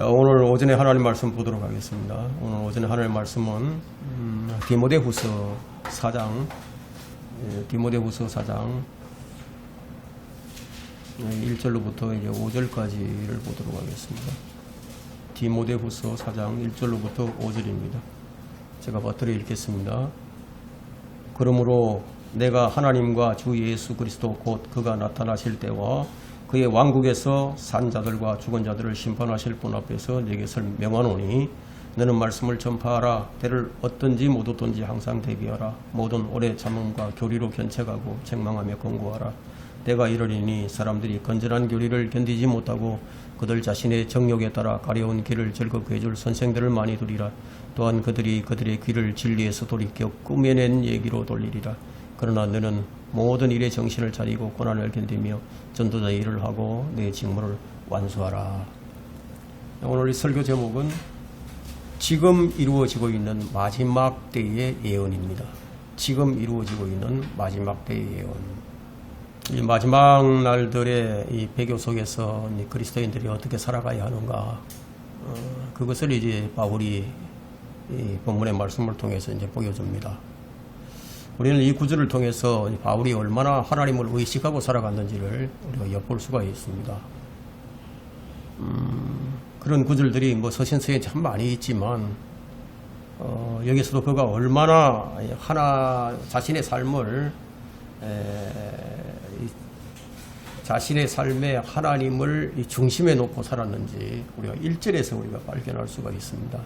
자, 오늘 오전에 하나님 말씀 보도록 하겠습니다. 오늘 오전에 하나님 말씀은 디모데후서 4장, 디모데후서 4장 1절로부터 이제 5절까지를 보도록 하겠습니다. 디모데후서 4장 1절로부터 5절입니다. 제가 버터를 읽겠습니다. 그러므로 내가 하나님과 주 예수 그리스도 곧 그가 나타나실 때와 그의 왕국에서 산 자들과 죽은 자들을 심판하실 분 앞에서 네게 명하노니 너는 말씀을 전파하라. 때를 어떤지 못 어떤지 항상 대비하라. 모든 오래 참음과 교리로 견책하고 책망하며 권고하라. 내가 이러리니 사람들이 건전한 교리를 견디지 못하고 그들 자신의 정욕에 따라 가려운 길을 즐겁게 해줄 선생들을 많이 두리라. 또한 그들이 그들의 귀를 진리에서 돌이켜 꾸며낸 얘기로 돌리리라. 그러나 너는 모든 일에 정신을 차리고 고난을 견디며 전도자의 일을 하고 내 직무를 완수하라. 오늘 이 설교 제목은 지금 이루어지고 있는 마지막 때의 예언입니다. 지금 이루어지고 있는 마지막 때의 예언. 이 마지막 날들의 이 배교 속에서 그리스도인들이 어떻게 살아가야 하는가, 그것을 이제 바울이 이 본문의 말씀을 통해서 이제 보여줍니다. 우리는 이 구절을 통해서 바울이 얼마나 하나님을 의식하고 살아갔는지를 우리가 엿볼 수가 있습니다. 그런 구절들이 뭐 서신서에 참 많이 있지만 여기서도 그가 얼마나 자신의 삶을 자신의 삶에 하나님을 중심에 놓고 살았는지 우리가 1절에서 우리가 발견할 수가 있습니다.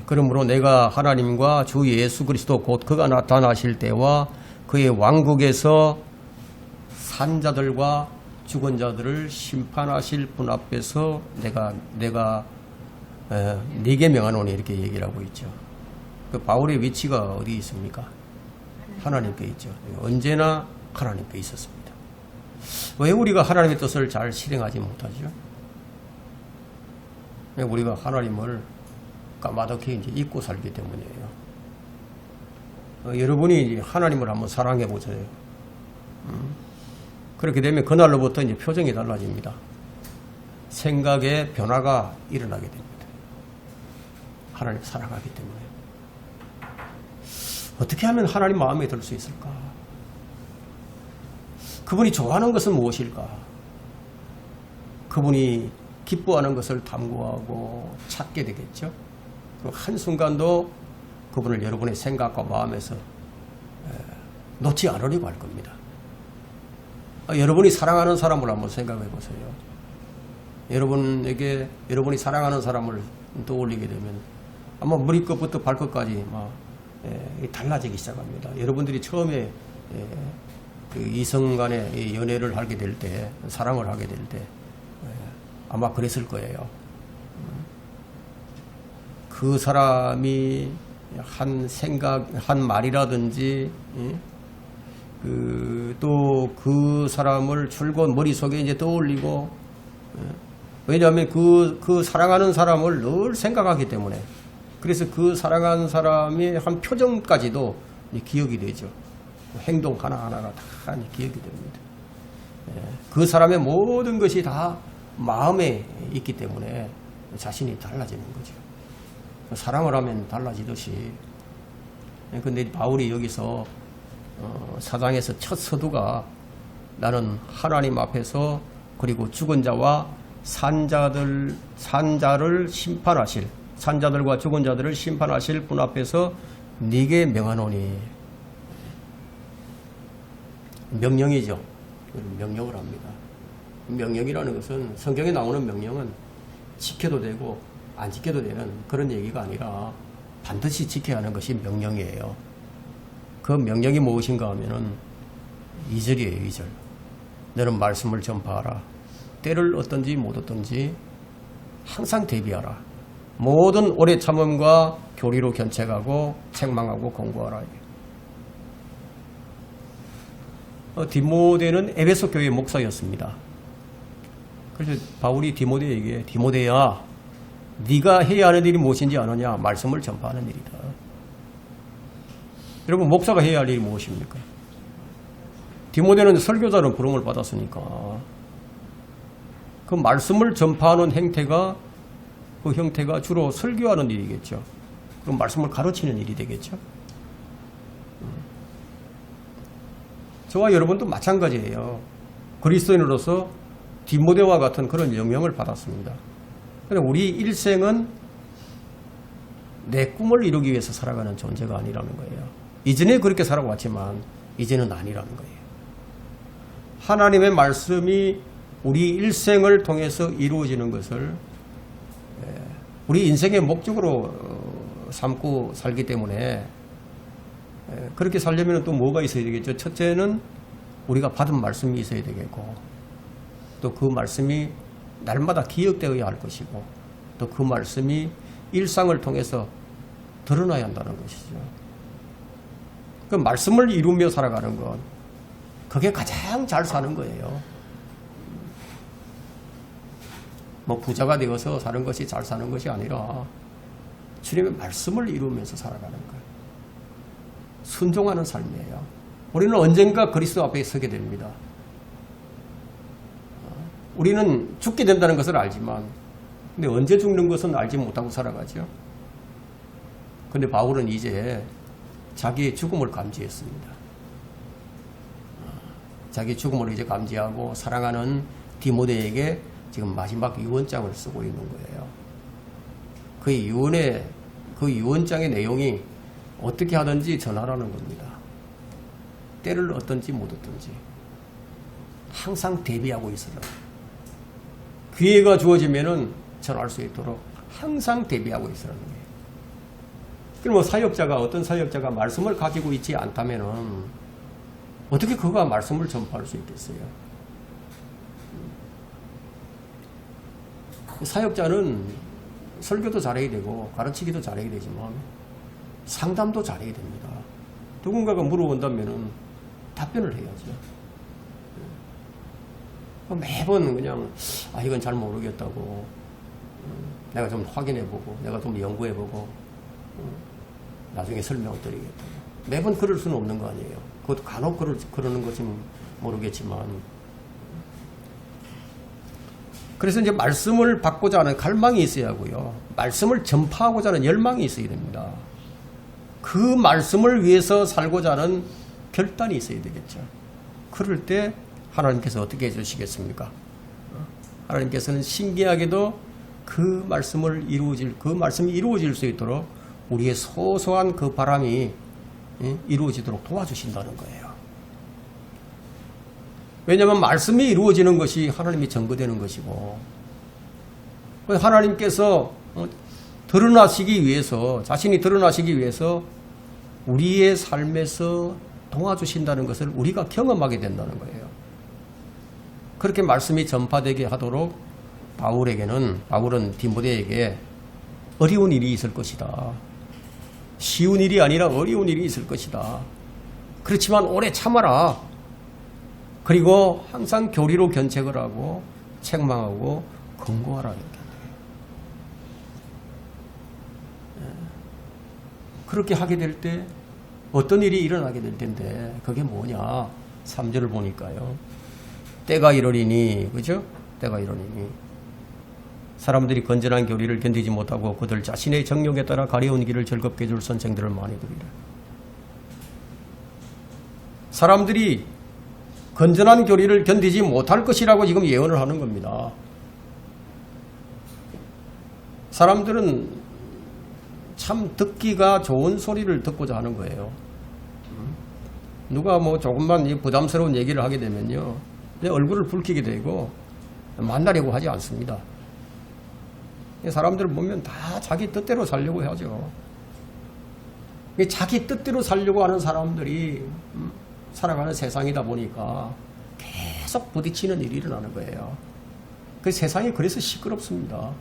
그러므로 내가 하나님과 주 예수 그리스도 곧 그가 나타나실 때와 그의 왕국에서 산 자들과 죽은 자들을 심판하실 분 앞에서 내가 네게 명하노니 이렇게 얘기를 하고 있죠. 그 바울의 위치가 어디 있습니까? 하나님께 있죠. 언제나 하나님께 있었습니다. 왜 우리가 하나님의 뜻을 잘 실행하지 못하죠? 왜 우리가 하나님을 까마득히 이제 잊고 살기 때문이에요. 여러분이 이제 하나님을 한번 사랑해 보세요. 그렇게 되면 그날로부터 이제 표정이 달라집니다. 생각의 변화가 일어나게 됩니다. 하나님 사랑하기 때문에. 어떻게 하면 하나님 마음에 들 수 있을까? 그분이 좋아하는 것은 무엇일까? 그분이 기뻐하는 것을 탐구하고 찾게 되겠죠. 그리고 한순간도 그분을 여러분의 생각과 마음에서 놓지 않으려고 할 겁니다. 여러분이 사랑하는 사람을 한번 생각해 보세요. 여러분이 사랑하는 사람을 떠올리게 되면 아마 머리끝부터 발끝까지 막 달라지기 시작합니다. 여러분들이 처음에 그 이성 간의 연애를 하게 될 때, 사랑을 하게 될 때 아마 그랬을 거예요. 그 사람이 한 말이라든지 또 그 사람을 줄곧 머릿속에 이제 떠올리고, 왜냐하면 그 사랑하는 사람을 늘 생각하기 때문에, 그래서 그 사랑하는 사람의 한 표정까지도 기억이 되죠. 행동 하나하나가 다 기억이 됩니다. 그 사람의 모든 것이 다 마음에 있기 때문에 자신이 달라지는 거죠. 사랑을 하면 달라지듯이. 근데 바울이 여기서 4장에서 첫 서두가 나는 하나님 앞에서 그리고 죽은 자와 산자를 심판하실, 산자들과 죽은 자들을 심판하실 분 앞에서 네게 명하노니. 명령이죠. 명령을 합니다. 명령이라는 것은, 성경에 나오는 명령은 지켜도 되고 안 지켜도 되는 그런 얘기가 아니라 반드시 지켜야 하는 것이 명령이에요. 그 명령이 무엇인가 하면은 2절이에요. 2절. 너는 말씀을 전파하라. 때를 어떤지 못 어떤지 항상 대비하라. 모든 오래 참음과 교리로 견책하고 책망하고 권고하라. 디모데는 에베소 교회 목사였습니다. 그래서 바울이 디모데에게, 디모데야, 네가 해야 하는 일이 무엇인지 아느냐? 말씀을 전파하는 일이다. 여러분, 목사가 해야 할 일이 무엇입니까? 디모데는 설교자로 부름을 받았으니까 그 말씀을 전파하는 행태가 그 형태가 주로 설교하는 일이겠죠. 그럼 말씀을 가르치는 일이 되겠죠. 저와 여러분도 마찬가지예요. 그리스도인으로서 디모데와 같은 그런 영향을 받았습니다. 그런데 우리 일생은 내 꿈을 이루기 위해서 살아가는 존재가 아니라는 거예요. 이전에 그렇게 살아왔지만 이제는 아니라는 거예요. 하나님의 말씀이 우리 일생을 통해서 이루어지는 것을 우리 인생의 목적으로 삼고 살기 때문에 그렇게 살려면 또 뭐가 있어야 되겠죠? 첫째는 우리가 받은 말씀이 있어야 되겠고, 또 그 말씀이 날마다 기억되어야 할 것이고, 또 그 말씀이 일상을 통해서 드러나야 한다는 것이죠. 그 말씀을 이루며 살아가는 것, 그게 가장 잘 사는 거예요. 뭐 부자가 되어서 사는 것이 잘 사는 것이 아니라 주님의 말씀을 이루면서 살아가는 거예요. 순종하는 삶이에요. 우리는 언젠가 그리스도 앞에 서게 됩니다. 우리는 죽게 된다는 것을 알지만, 근데 언제 죽는 것은 알지 못하고 살아가죠. 근데 바울은 이제 자기의 죽음을 감지했습니다. 자기 죽음을 이제 감지하고 사랑하는 디모데에게 지금 마지막 유언장을 쓰고 있는 거예요. 그 유언장의 내용이 어떻게 하든지 전하라는 겁니다. 때를 얻든지 못 얻든지 항상 대비하고 있으라. 기회가 주어지면은 전할 수 있도록 항상 대비하고 있으라는 거예요. 그럼 뭐 어떤 사역자가 말씀을 가지고 있지 않다면은 어떻게 그가 말씀을 전파할 수 있겠어요? 사역자는 설교도 잘해야 되고 가르치기도 잘해야 되지만 상담도 잘해야 됩니다. 누군가가 물어본다면 답변을 해야죠. 매번 그냥 이건 잘 모르겠다고, 내가 좀 확인해보고 내가 좀 연구해보고 나중에 설명을 드리겠다고 매번 그럴 수는 없는 거 아니에요. 그것도 간혹 그러는 것은 모르겠지만, 그래서 이제 말씀을 받고자 하는 갈망이 있어야 하고요. 말씀을 전파하고자 하는 열망이 있어야 됩니다. 그 말씀을 위해서 살고자 하는 결단이 있어야 되겠죠. 그럴 때 하나님께서 어떻게 해주시겠습니까? 하나님께서는 신기하게도 그 말씀이 이루어질 수 있도록 우리의 소소한 그 바람이 이루어지도록 도와주신다는 거예요. 왜냐하면 말씀이 이루어지는 것이 하나님이 증거되는 것이고, 하나님께서 자신이 드러나시기 위해서 우리의 삶에서 도와주신다는 것을 우리가 경험하게 된다는 거예요. 그렇게 말씀이 전파되게 하도록 바울은 디모데에게 어려운 일이 있을 것이다. 쉬운 일이 아니라 어려운 일이 있을 것이다. 그렇지만 오래 참아라. 그리고 항상 교리로 견책을 하고 책망하고 권고하라. 그렇게 하게 될 때 어떤 일이 일어나게 될 텐데, 그게 뭐냐? 3절을 보니까요. 때가 이르리니, 그죠? 때가 이르리니 사람들이 건전한 교리를 견디지 못하고 그들 자신의 정욕에 따라 가려운 길을 즐겁게 해줄 선생들을 많이 두리라. 사람들이 건전한 교리를 견디지 못할 것이라고 지금 예언을 하는 겁니다. 사람들은 참 듣기가 좋은 소리를 듣고자 하는 거예요. 누가 뭐 조금만 부담스러운 얘기를 하게 되면요, 내 얼굴을 붉히게 되고 만나려고 하지 않습니다. 사람들을 보면 다 자기 뜻대로 살려고 하죠. 자기 뜻대로 살려고 하는 사람들이 살아가는 세상이다 보니까 계속 부딪히는 일이 일어나는 거예요. 그 세상이 그래서 시끄럽습니다.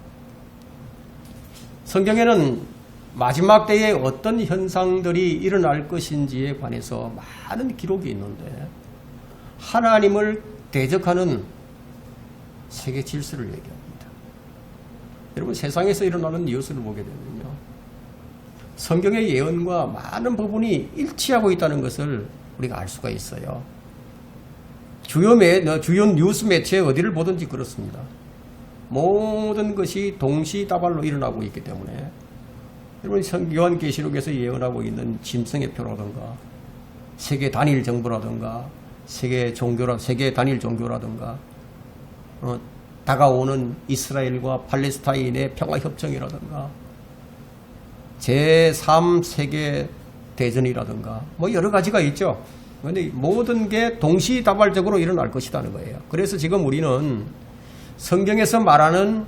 성경에는 마지막 때에 어떤 현상들이 일어날 것인지에 관해서 많은 기록이 있는데, 하나님을 대적하는 세계 질서를 얘기합니다. 여러분, 세상에서 일어나는 뉴스를 보게 되면요, 성경의 예언과 많은 부분이 일치하고 있다는 것을 우리가 알 수가 있어요. 주요 뉴스 매체 어디를 보든지 그렇습니다. 모든 것이 동시다발로 일어나고 있기 때문에 여러분 요한계시록에서 예언하고 있는 짐승의 표라든가 세계 단일 정부라든가 세계 단일 종교라든가 다가오는 이스라엘과 팔레스타인의 평화협정이라든가 제3세계 대전이라든가 뭐 여러 가지가 있죠. 그런데 모든 게 동시다발적으로 일어날 것이라는 거예요. 그래서 지금 우리는 성경에서 말하는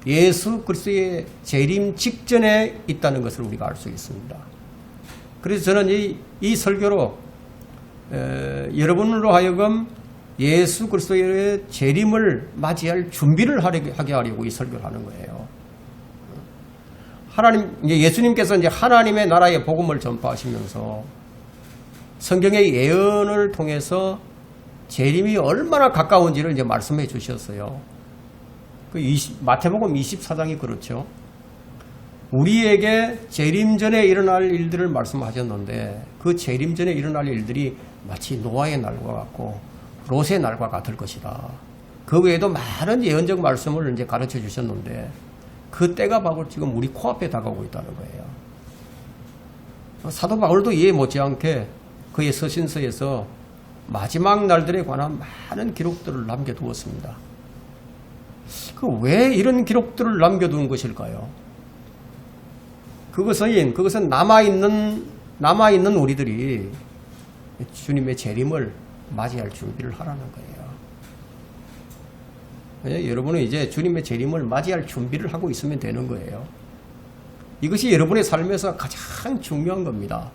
예수 그리스도의 재림 직전에 있다는 것을 우리가 알 수 있습니다. 그래서 저는 이 설교로 여러분으로 하여금 예수 그리스도의 재림을 맞이할 준비를 하게 하려고 이 설교를 하는 거예요. 예수님께서 이제 하나님의 나라의 복음을 전파하시면서 성경의 예언을 통해서 재림이 얼마나 가까운지를 이제 말씀해 주셨어요. 마태복음 24장이 그렇죠. 우리에게 재림 전에 일어날 일들을 말씀하셨는데 그 재림 전에 일어날 일들이 마치 노아의 날과 같고 롯의 날과 같을 것이다. 그 외에도 많은 예언적 말씀을 이제 가르쳐 주셨는데 그 때가 바로 지금 우리 코앞에 다가오고 있다는 거예요. 사도 바울도 이해 못지않게 그의 서신서에서 마지막 날들에 관한 많은 기록들을 남겨두었습니다. 왜 이런 기록들을 남겨둔 것일까요? 그것은 남아있는 우리들이 주님의 재림을 맞이할 준비를 하라는 거예요. 여러분은 이제 주님의 재림을 맞이할 준비를 하고 있으면 되는 거예요. 이것이 여러분의 삶에서 가장 중요한 겁니다.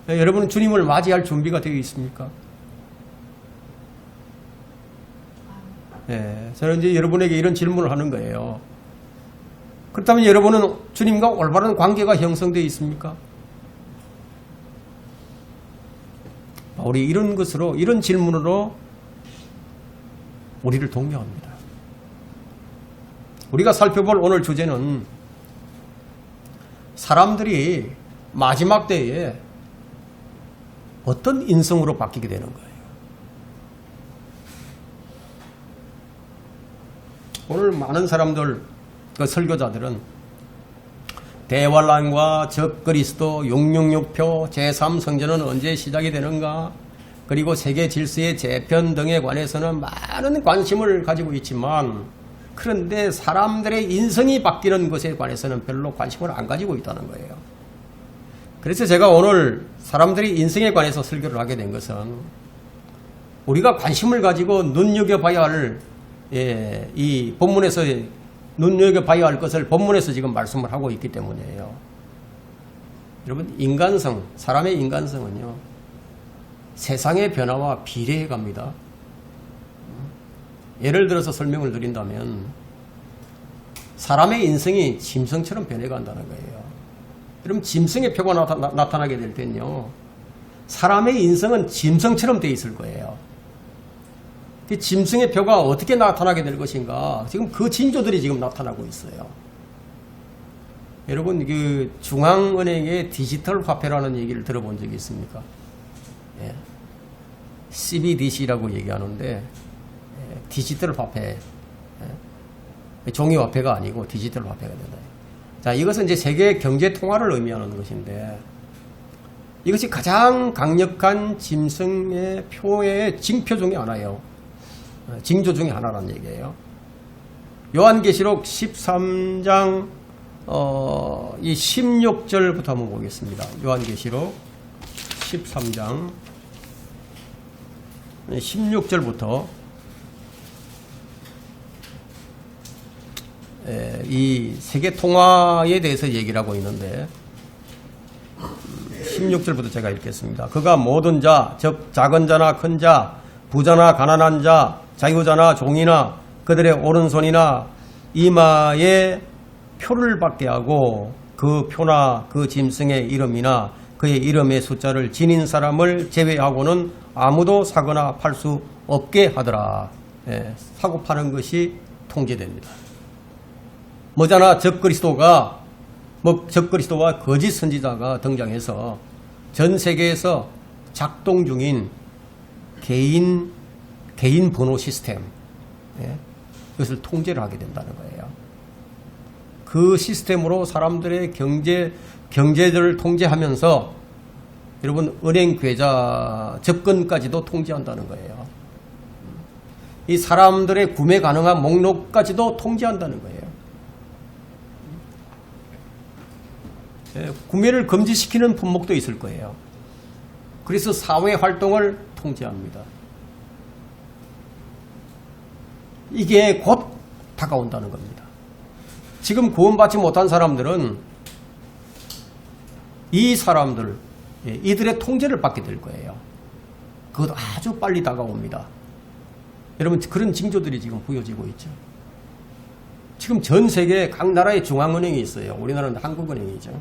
여러분은 주님을 맞이할 준비가 되어 있습니까? 저는 이제 여러분에게 이런 질문을 하는 거예요. 그렇다면 여러분은 주님과 올바른 관계가 형성되어 있습니까? 우리 이런 질문으로 우리를 독려합니다. 우리가 살펴볼 오늘 주제는 사람들이 마지막 때에 어떤 인성으로 바뀌게 되는 거예요. 오늘 많은 사람들, 설교자들은 대환란과 적그리스도, 666표, 제3성전은 언제 시작이 되는가, 그리고 세계 질서의 재편 등에 관해서는 많은 관심을 가지고 있지만 그런데 사람들의 인성이 바뀌는 것에 관해서는 별로 관심을 안 가지고 있다는 거예요. 그래서 제가 오늘 사람들의 인성에 관해서 설교를 하게 된 것은 우리가 관심을 가지고 눈여겨봐야 할 이 본문에서 눈여겨봐야 할 것을 본문에서 지금 말씀을 하고 있기 때문이에요. 여러분, 사람의 인간성은요, 세상의 변화와 비례해 갑니다. 예를 들어서 설명을 드린다면 사람의 인성이 짐승처럼 변해간다는 거예요. 여러분, 짐승의 표가 나타나게 될 때는요, 사람의 인성은 짐승처럼 되어 있을 거예요. 그 짐승의 표가 어떻게 나타나게 될 것인가, 지금 그 징조들이 지금 나타나고 있어요. 여러분, 그 중앙은행의 디지털 화폐라는 얘기를 들어본 적이 있습니까? 예. CBDC라고 얘기하는데 디지털 화폐, 종이 화폐가 아니고 디지털 화폐가 된다. 자, 이것은 이제 세계 경제 통화를 의미하는 것인데 이것이 가장 강력한 짐승의 표의 징표 중에 하나예요. 징조 중에 하나라는 얘기예요. 요한계시록 13장 이 16절부터 한번 보겠습니다. 요한계시록 13장 16절부터 이 세계 통화에 대해서 얘기를 하고 있는데 16절부터 제가 읽겠습니다. 그가 모든 자, 즉 작은 자나 큰 자, 부자나 가난한 자, 자유자나 종이나 그들의 오른손이나 이마에 표를 받게 하고 그 표나 그 짐승의 이름이나 그의 이름의 숫자를 지닌 사람을 제외하고는 아무도 사거나 팔 수 없게 하더라. 사고 파는 것이 통제됩니다. 뭐잖아, 적그리스도와 거짓 선지자가 등장해서 전 세계에서 작동 중인 개인 번호 시스템, 이것을 통제를 하게 된다는 거예요. 그 시스템으로 사람들의 경제를 통제하면서 여러분 은행 계좌 접근까지도 통제한다는 거예요. 이 사람들의 구매 가능한 목록까지도 통제한다는 거예요. 구매를 금지시키는 품목도 있을 거예요. 그래서 사회 활동을 통제합니다. 이게 곧 다가온다는 겁니다. 지금 구원받지 못한 사람들은 이 사람들, 이들의 통제를 받게 될 거예요. 그것도 아주 빨리 다가옵니다. 여러분 그런 징조들이 지금 보여지고 있죠. 지금 전 세계 각 나라의 중앙은행이 있어요. 우리나라는 한국은행이죠.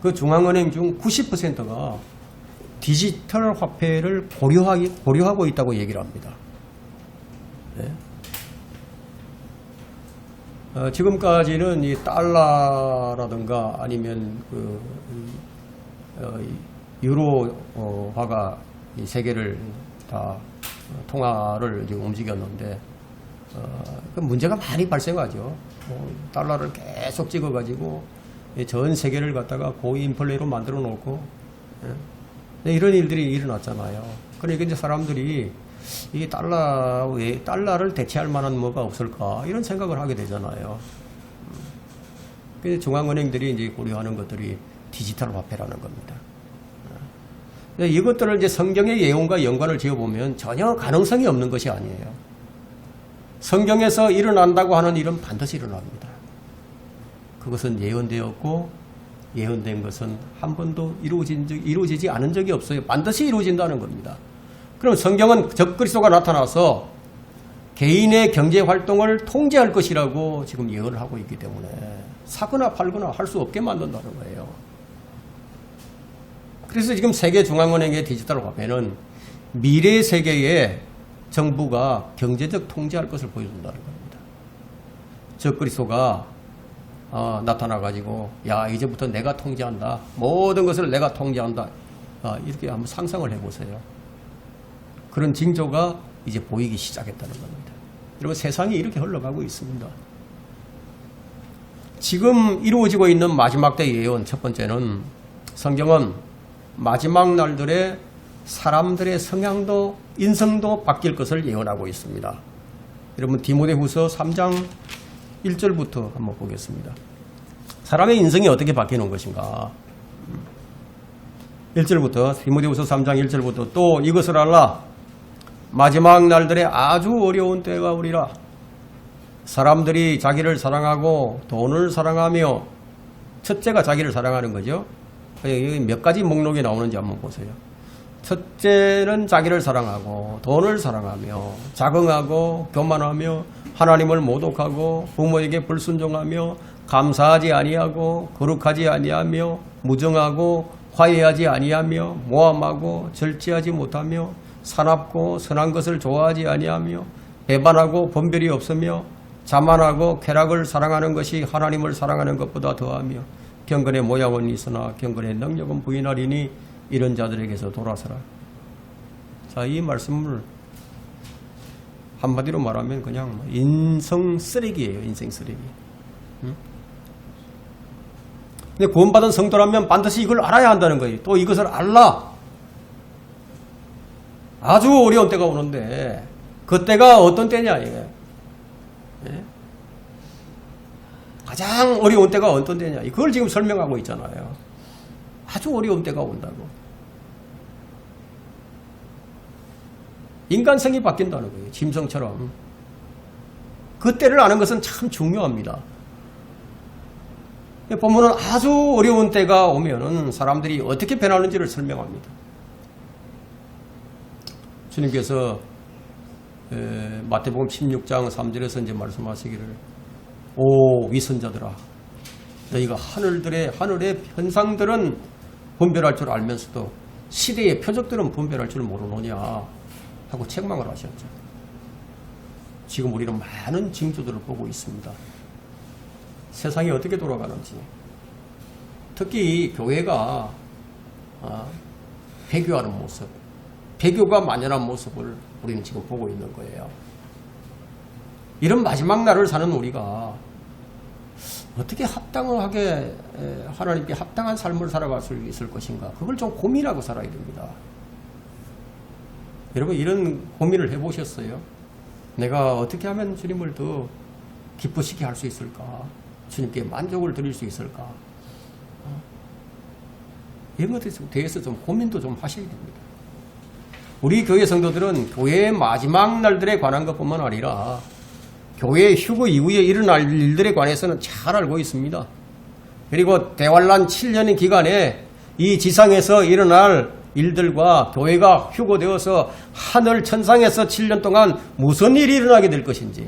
그 중앙은행 중 90%가 디지털 화폐를 보류하고 있다고 얘기를 합니다. 네. 지금까지는 이 달러라든가 아니면 유로화가 이 세계를 다 통화를 지금 움직였는데 그 문제가 많이 발생하죠. 달러를 계속 찍어가지고 전 세계를 갖다가 고인플레로 만들어 놓고 이런 일들이 일어났잖아요. 그러니까 이제 사람들이 이 달러를 대체할 만한 뭐가 없을까 이런 생각을 하게 되잖아요. 그래서 중앙은행들이 이제 고려하는 것들이 디지털 화폐라는 겁니다. 이것들을 이제 성경의 예언과 연관을 지어보면 전혀 가능성이 없는 것이 아니에요. 성경에서 일어난다고 하는 일은 반드시 일어납니다. 그것은 예언되었고 예언된 것은 한 번도 이루어지지 않은 적이 없어요. 반드시 이루어진다는 겁니다. 그럼 성경은 적그리스도가 나타나서 개인의 경제활동을 통제할 것이라고 지금 예언을 하고 있기 때문에 사거나 팔거나 할 수 없게 만든다는 거예요. 그래서 지금 세계중앙은행의 디지털 화폐는 미래 세계에 정부가 경제적 통제할 것을 보여준다는 겁니다. 적그리스도가 나타나가지고 야 이제부터 내가 통제한다. 모든 것을 내가 통제한다. 이렇게 한번 상상을 해보세요. 그런 징조가 이제 보이기 시작했다는 겁니다. 여러분 세상이 이렇게 흘러가고 있습니다. 지금 이루어지고 있는 마지막 때 예언 첫 번째는 성경은 마지막 날들의 사람들의 성향도 인성도 바뀔 것을 예언하고 있습니다. 여러분 디모데후서 3장 1절부터 한번 보겠습니다. 사람의 인성이 어떻게 바뀌는 것인가. 1절부터 디모데후서 3장 1절부터 또 이것을 알라. 마지막 날들에 아주 어려운 때가 오리라. 사람들이 자기를 사랑하고 돈을 사랑하며 첫째가 자기를 사랑하는 거죠. 여기 몇 가지 목록이 나오는지 한번 보세요. 첫째는 자기를 사랑하고 돈을 사랑하며 자긍하고 교만하며 하나님을 모독하고 부모에게 불순종하며 감사하지 아니하고 거룩하지 아니하며 무정하고 화해하지 아니하며 모함하고 절제하지 못하며 사납고 선한 것을 좋아하지 아니하며 배반하고 분별이 없으며 자만하고 쾌락을 사랑하는 것이 하나님을 사랑하는 것보다 더하며 경건의 모양은 있으나 경건의 능력은 부인하리니 이런 자들에게서 돌아서라. 자, 이 말씀을 한마디로 말하면 그냥 인성 쓰레기예요. 인생 쓰레기. 근데 구원받은 성도라면 반드시 이걸 알아야 한다는 거예요. 또 이것을 알라. 아주 어려운 때가 오는데 그때가 어떤 때냐 이게. 예? 가장 어려운 때가 어떤 때냐 그걸 지금 설명하고 있잖아요. 아주 어려운 때가 온다고. 인간성이 바뀐다는 거예요. 짐승처럼. 그 때를 아는 것은 참 중요합니다. 보면은 아주 어려운 때가 오면은 사람들이 어떻게 변하는지를 설명합니다. 주님께서 마태복음 16장 3절에서 이제 말씀하시기를 오 위선자들아 너희가 하늘의 현상들은 분별할 줄 알면서도 시대의 표적들은 분별할 줄 모르느냐 하고 책망을 하셨죠. 지금 우리는 많은 징조들을 보고 있습니다. 세상이 어떻게 돌아가는지 특히 교회가 배교하는 모습 배교가 만연한 모습을 우리는 지금 보고 있는 거예요. 이런 마지막 날을 사는 우리가 어떻게 합당하게 하나님께 합당한 삶을 살아갈 수 있을 것인가, 그걸 좀 고민하고 살아야 됩니다. 여러분, 이런 고민을 해보셨어요? 내가 어떻게 하면 주님을 더 기쁘시게 할 수 있을까? 주님께 만족을 드릴 수 있을까? 이런 것에 대해서 좀 고민도 좀 하셔야 됩니다. 우리 교회 성도들은 교회의 마지막 날들에 관한 것뿐만 아니라 교회 휴거 이후에 일어날 일들에 관해서는 잘 알고 있습니다. 그리고 대환란 7년의 기간에 이 지상에서 일어날 일들과 교회가 휴거되어서 하늘 천상에서 7년 동안 무슨 일이 일어나게 될 것인지,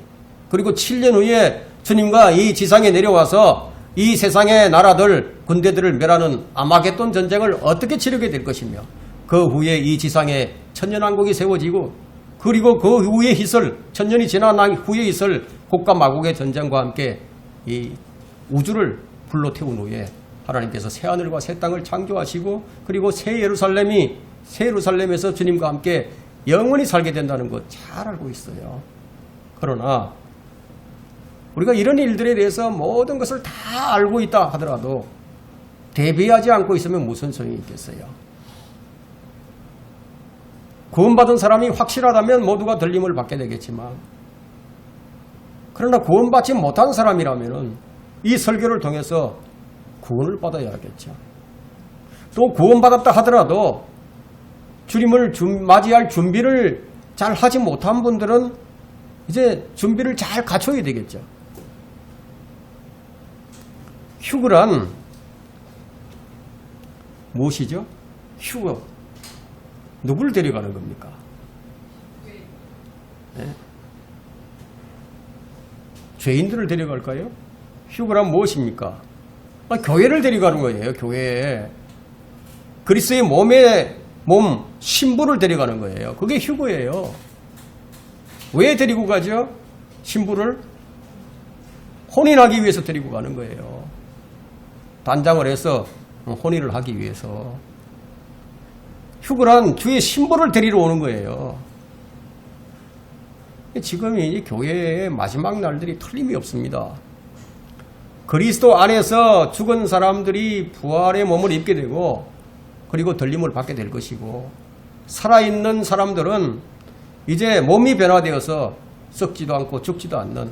그리고 7년 후에 주님과 이 지상에 내려와서 이 세상의 나라들, 군대들을 멸하는 아마겟돈 전쟁을 어떻게 치르게 될 것이며, 그 후에 이 지상에 천년왕국이 세워지고, 그리고 그 후에 있을, 천년이 지난 후에 있을 곡과 마곡의 전쟁과 함께 이 우주를 불로 태운 후에 하나님께서 새하늘과 새 땅을 창조하시고, 그리고 새 예루살렘에서 주님과 함께 영원히 살게 된다는 것 잘 알고 있어요. 그러나 우리가 이런 일들에 대해서 모든 것을 다 알고 있다 하더라도 대비하지 않고 있으면 무슨 소용이 있겠어요? 구원받은 사람이 확실하다면 모두가 들림을 받게 되겠지만, 그러나 구원받지 못한 사람이라면 이 설교를 통해서 구원을 받아야 하겠죠. 또 구원받았다 하더라도 주님을 맞이할 준비를 잘 하지 못한 분들은 이제 준비를 잘 갖춰야 되겠죠. 휴거란 무엇이죠? 휴거. 누굴 데려가는 겁니까? 네? 죄인들을 데려갈까요? 휴거란 무엇입니까? 교회를 데려가는 거예요. 교회에. 그리스도의 몸 신부를 데려가는 거예요. 그게 휴거예요. 왜 데리고 가죠? 신부를 혼인하기 위해서 데리고 가는 거예요. 단장을 해서 혼인을 하기 위해서. 휴거란 주의 신부를 데리러 오는 거예요. 지금이 교회의 마지막 날들이 틀림이 없습니다. 그리스도 안에서 죽은 사람들이 부활의 몸을 입게 되고, 그리고 들림을 받게 될 것이고, 살아있는 사람들은 이제 몸이 변화되어서 썩지도 않고 죽지도 않는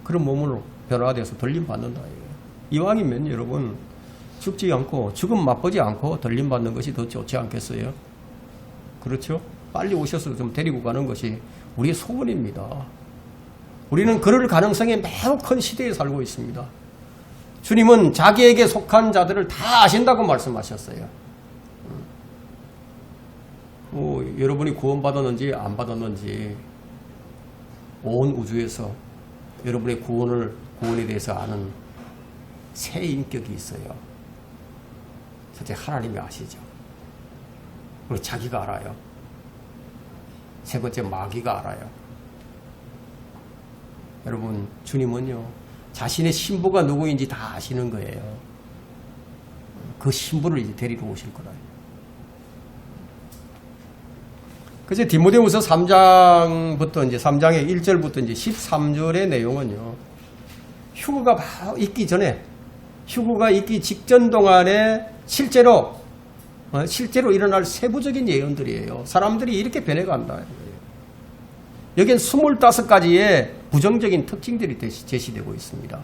그런 몸으로 변화되어서 들림 받는다. 이왕이면 여러분, 죽지 않고 죽음 맛보지 않고 들림 받는 것이 더 좋지 않겠어요? 그렇죠? 빨리 오셔서 좀 데리고 가는 것이 우리의 소원입니다. 우리는 그럴 가능성이 매우 큰 시대에 살고 있습니다. 주님은 자기에게 속한 자들을 다 아신다고 말씀하셨어요. 여러분이 구원받았는지 안 받았는지 온 우주에서 여러분의 구원에 대해서 아는 새 인격이 있어요. 첫째, 하나님이 아시죠. 그리고 자기가 알아요. 세 번째, 마귀가 알아요. 여러분, 주님은요, 자신의 신부가 누구인지 다 아시는 거예요. 그 신부를 이제 데리러 오실 거라요. 그래서 디모데후서 3장부터 이제 3장의 1절부터 이제 13절의 내용은요, 휴거가 바로 있기 전에, 휴거가 있기 직전 동안에 실제로 일어날 세부적인 예언들이에요. 사람들이 이렇게 변해간다. 여기엔 25가지의 부정적인 특징들이 제시되고 있습니다.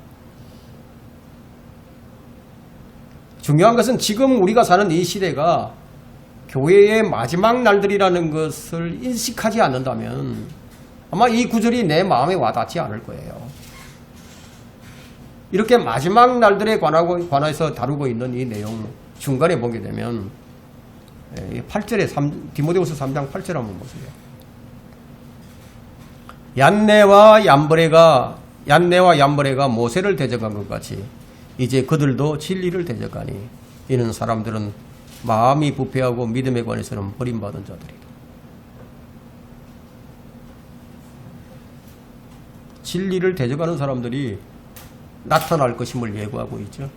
중요한 것은 지금 우리가 사는 이 시대가 교회의 마지막 날들이라는 것을 인식하지 않는다면 아마 이 구절이 내 마음에 와닿지 않을 거예요. 이렇게 마지막 날들에 관해서 다루고 있는 이 내용 중간에 보게 되면 8절에 디모데후서 3장 8절 한번 보세요. 얀네와 얌브레가 모세를 대적한 것 같이 이제 그들도 진리를 대적하니 이는 사람들은 마음이 부패하고 믿음에 관해서는 버림받은 자들이다. 진리를 대적하는 사람들이 나타날 것임을 예고하고 있죠.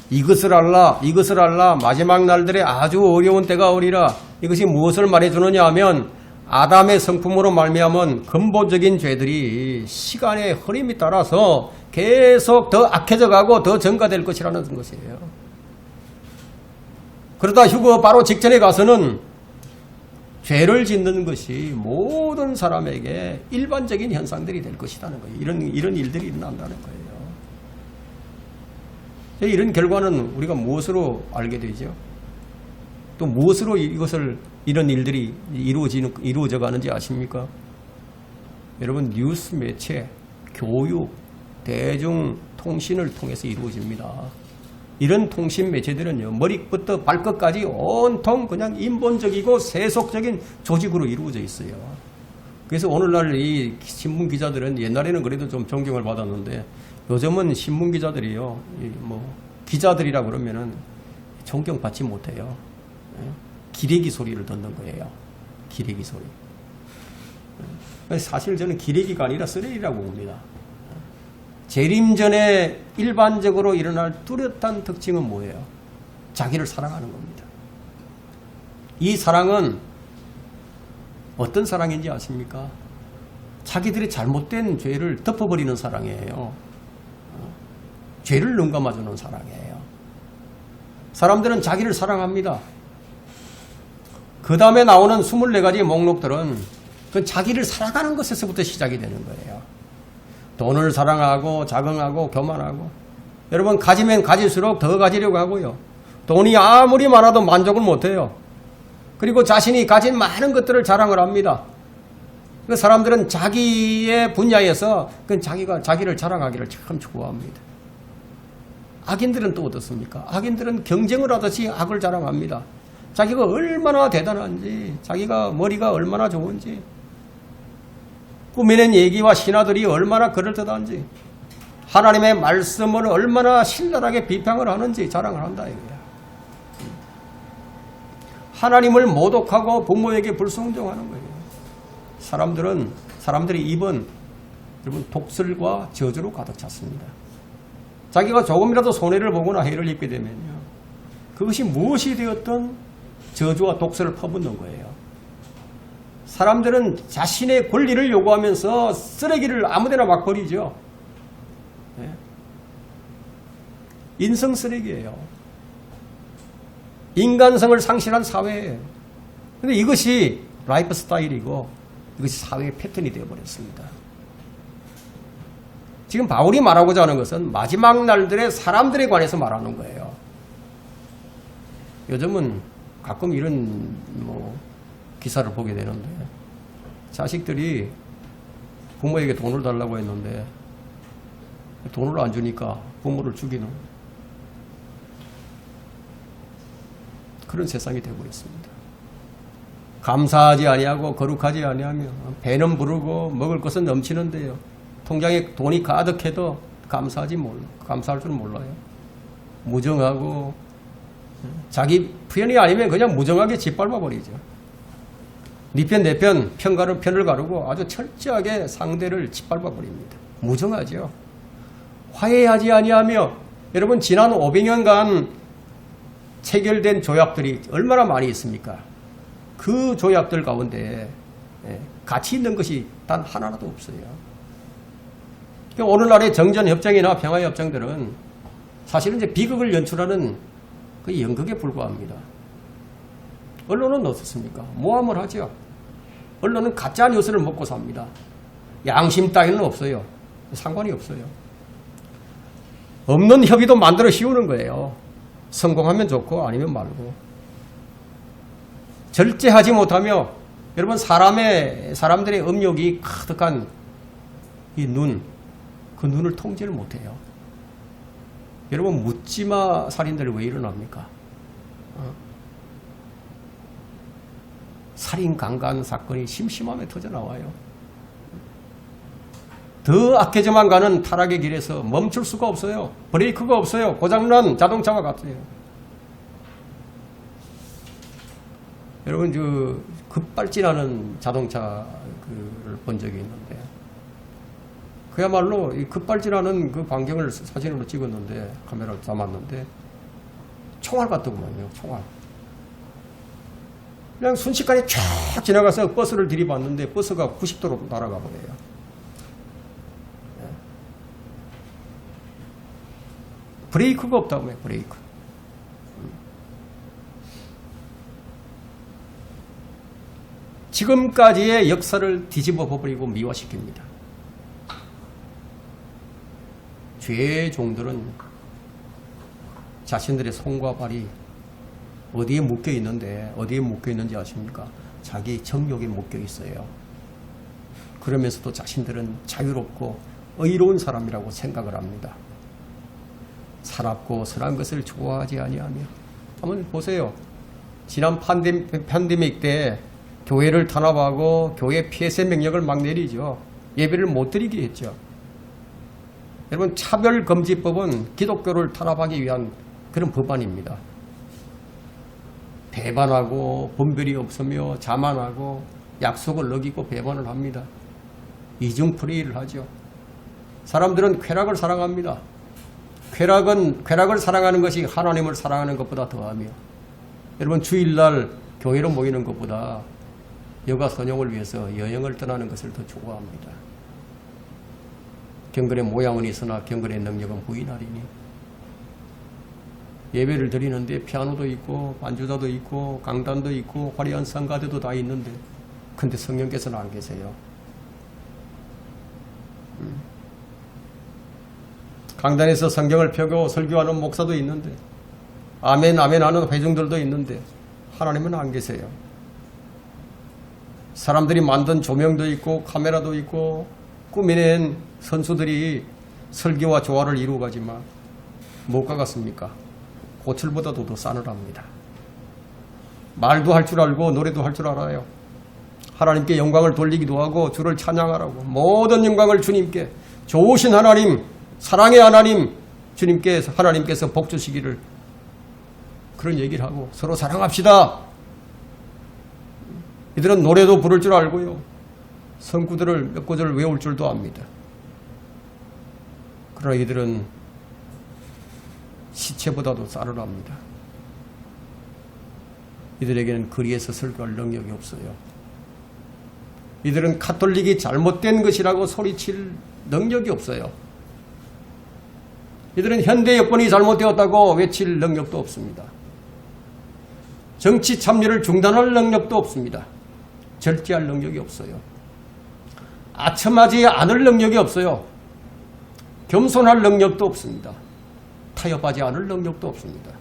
이것을 알라 마지막 날들에 아주 어려운 때가 오리라. 이것이 무엇을 말해주느냐 하면 아담의 성품으로 말미암은 근본적인 죄들이 시간의 흐름에 따라서 계속 더 악해져 가고 더 증가될 것이라는 것이에요. 그러다 휴거 바로 직전에 가서는 죄를 짓는 것이 모든 사람에게 일반적인 현상들이 될 것이라는 거예요. 이런 일들이 일어난다는 거예요. 이런 결과는 우리가 무엇으로 알게 되죠? 또 무엇으로 이런 일들이 이루어져 가는지 아십니까? 여러분, 뉴스 매체, 교육, 대중통신을 통해서 이루어집니다. 이런 통신 매체들은요, 머리부터 발끝까지 온통 그냥 인본적이고 세속적인 조직으로 이루어져 있어요. 그래서 오늘날 이 신문 기자들은 옛날에는 그래도 좀 존경을 받았는데 요즘은 신문 기자들이요, 기자들이라 그러면은 존경받지 못해요. 기레기 소리를 듣는 거예요. 기레기 소리. 사실 저는 기레기가 아니라 쓰레기라고 봅니다. 재림 전에 일반적으로 일어날 뚜렷한 특징은 뭐예요? 자기를 사랑하는 겁니다. 이 사랑은 어떤 사랑인지 아십니까? 자기들의 잘못된 죄를 덮어버리는 사랑이에요. 죄를 눈감아주는 사랑이에요. 사람들은 자기를 사랑합니다. 그 다음에 나오는 24가지 목록들은 그 자기를 사랑하는 것에서부터 시작이 되는 거예요. 돈을 사랑하고 자긍하고 교만하고, 여러분 가지면 가질수록 더 가지려고 하고요. 돈이 아무리 많아도 만족을 못해요. 그리고 자신이 가진 많은 것들을 자랑을 합니다. 그 사람들은 자기의 분야에서 자기를 자랑하기를 참 좋아합니다. 악인들은 또 어떻습니까? 악인들은 경쟁을 하듯이 악을 자랑합니다. 자기가 얼마나 대단한지, 자기가 머리가 얼마나 좋은지, 꾸미는 얘기와 신화들이 얼마나 그럴듯한지, 하나님의 말씀을 얼마나 신랄하게 비평을 하는지 자랑을 한다 이거야. 하나님을 모독하고 부모에게 불순종하는 거예요. 사람들의 입은 여러분 독설과 저주로 가득 찼습니다. 자기가 조금이라도 손해를 보거나 해를 입게 되면요, 그것이 무엇이 되었든 저주와 독설을 퍼붓는 거예요. 사람들은 자신의 권리를 요구하면서 쓰레기를 아무데나 막 버리죠. 인성 쓰레기예요. 인간성을 상실한 사회예요. 그런데 이것이 라이프 스타일이고 이것이 사회의 패턴이 되어버렸습니다. 지금 바울이 말하고자 하는 것은 마지막 날들의 사람들에 관해서 말하는 거예요. 요즘은 가끔 이런 기사를 보게 되는데, 자식들이 부모에게 돈을 달라고 했는데 돈을 안 주니까 부모를 죽이는 그런 세상이 되어버렸습니다. 감사하지 아니하고 거룩하지 아니하며 배는 부르고 먹을 것은 넘치는데요, 통장에 돈이 가득해도 감사할 줄 몰라요. 무정하고 자기 편이 아니면 그냥 무정하게 짓밟아 버리죠. 네 편 내 편 편을 가르고 아주 철저하게 상대를 짓밟아 버립니다. 무정하죠. 화해하지 아니하며, 여러분 지난 500년간 체결된 조약들이 얼마나 많이 있습니까? 그 조약들 가운데 가치 있는 것이 단 하나라도 없어요. 오늘날의 정전협정이나 평화협정들은 사실은 이제 비극을 연출하는 그 연극에 불과합니다. 언론은 어떻습니까? 모함을 하죠. 언론은 가짜 뉴스를 먹고 삽니다. 양심 따위는 없어요. 상관이 없어요. 없는 협의도 만들어 씌우는 거예요. 성공하면 좋고 아니면 말고. 절제하지 못하며, 여러분 사람들의 음욕이 가득한 이 그 눈을 통제를 못해요. 여러분 묻지마 살인들이 왜 일어납니까? 살인 강간 사건이 심심함에 터져나와요. 더 악해져만 가는 타락의 길에서 멈출 수가 없어요. 브레이크가 없어요. 고장난 자동차와 같아요. 여러분 급발진하는 자동차를 본 적이 있는데, 그야말로 이 급발진하는 그 광경을 사진으로 찍었는데, 카메라를 담았는데 총알 같더구만요. 총알. 그냥 순식간에 쫙 지나가서 버스를 들이받는데 버스가 90도로 날아가 버려요. 브레이크가 없다고요. 브레이크. 지금까지의 역사를 뒤집어 버리고 미화시킵니다. 죄의 종들은 자신들의 손과 발이 어디에 묶여 있는데, 어디에 묶여 있는지 아십니까? 자기 정욕에 묶여 있어요. 그러면서도 자신들은 자유롭고 의로운 사람이라고 생각을 합니다. 사납고 선한 것을 좋아하지 아니하며. 한번 보세요. 지난 팬데믹 때 교회를 탄압하고 교회 폐쇄 명령을 막 내리죠. 예배를 못 드리게 했죠. 여러분, 차별금지법은 기독교를 탄압하기 위한 그런 법안입니다. 배반하고 분별이 없으며 자만하고 약속을 어기고 배반을 합니다. 이중프레이를 하죠. 사람들은 쾌락을 사랑합니다. 쾌락을 사랑하는 것이 하나님을 사랑하는 것보다 더하며, 여러분, 주일날 교회로 모이는 것보다 여가 선용을 위해서 여행을 떠나는 것을 더 좋아합니다. 경건의 모양은 있으나 경건의 능력은 부인하리니. 예배를 드리는데 피아노도 있고 반주자도 있고 강단도 있고 화려한 성가대도 다 있는데, 근데 성령께서는 안 계세요. 강단에서 성경을 펴고 설교하는 목사도 있는데, 아멘 아멘 하는 회중들도 있는데 하나님은 안 계세요. 사람들이 만든 조명도 있고 카메라도 있고 꾸며낸 선수들이 설교와 조화를 이루어가지만 뭐가 같습니까? 고철보다도 더 싸늘합니다. 말도 할 줄 알고 노래도 할 줄 알아요. 하나님께 영광을 돌리기도 하고 주를 찬양하라고, 모든 영광을 주님께, 좋으신 하나님, 사랑의 하나님, 하나님께서 복 주시기를, 그런 얘기를 하고 서로 사랑합시다. 이들은 노래도 부를 줄 알고요, 성구들을 몇 구절 외울 줄도 압니다. 그러나 이들은 시체보다도 싸늘합니다. 이들에게는 거리에서 설교할 능력이 없어요. 이들은 카톨릭이 잘못된 것이라고 소리칠 능력이 없어요. 이들은 현대 여권이 잘못되었다고 외칠 능력도 없습니다. 정치 참여를 중단할 능력도 없습니다. 절제할 능력이 없어요. 아첨하지 않을 능력이 없어요. 겸손할 능력도 없습니다. 타협하지 않을 능력도 없습니다.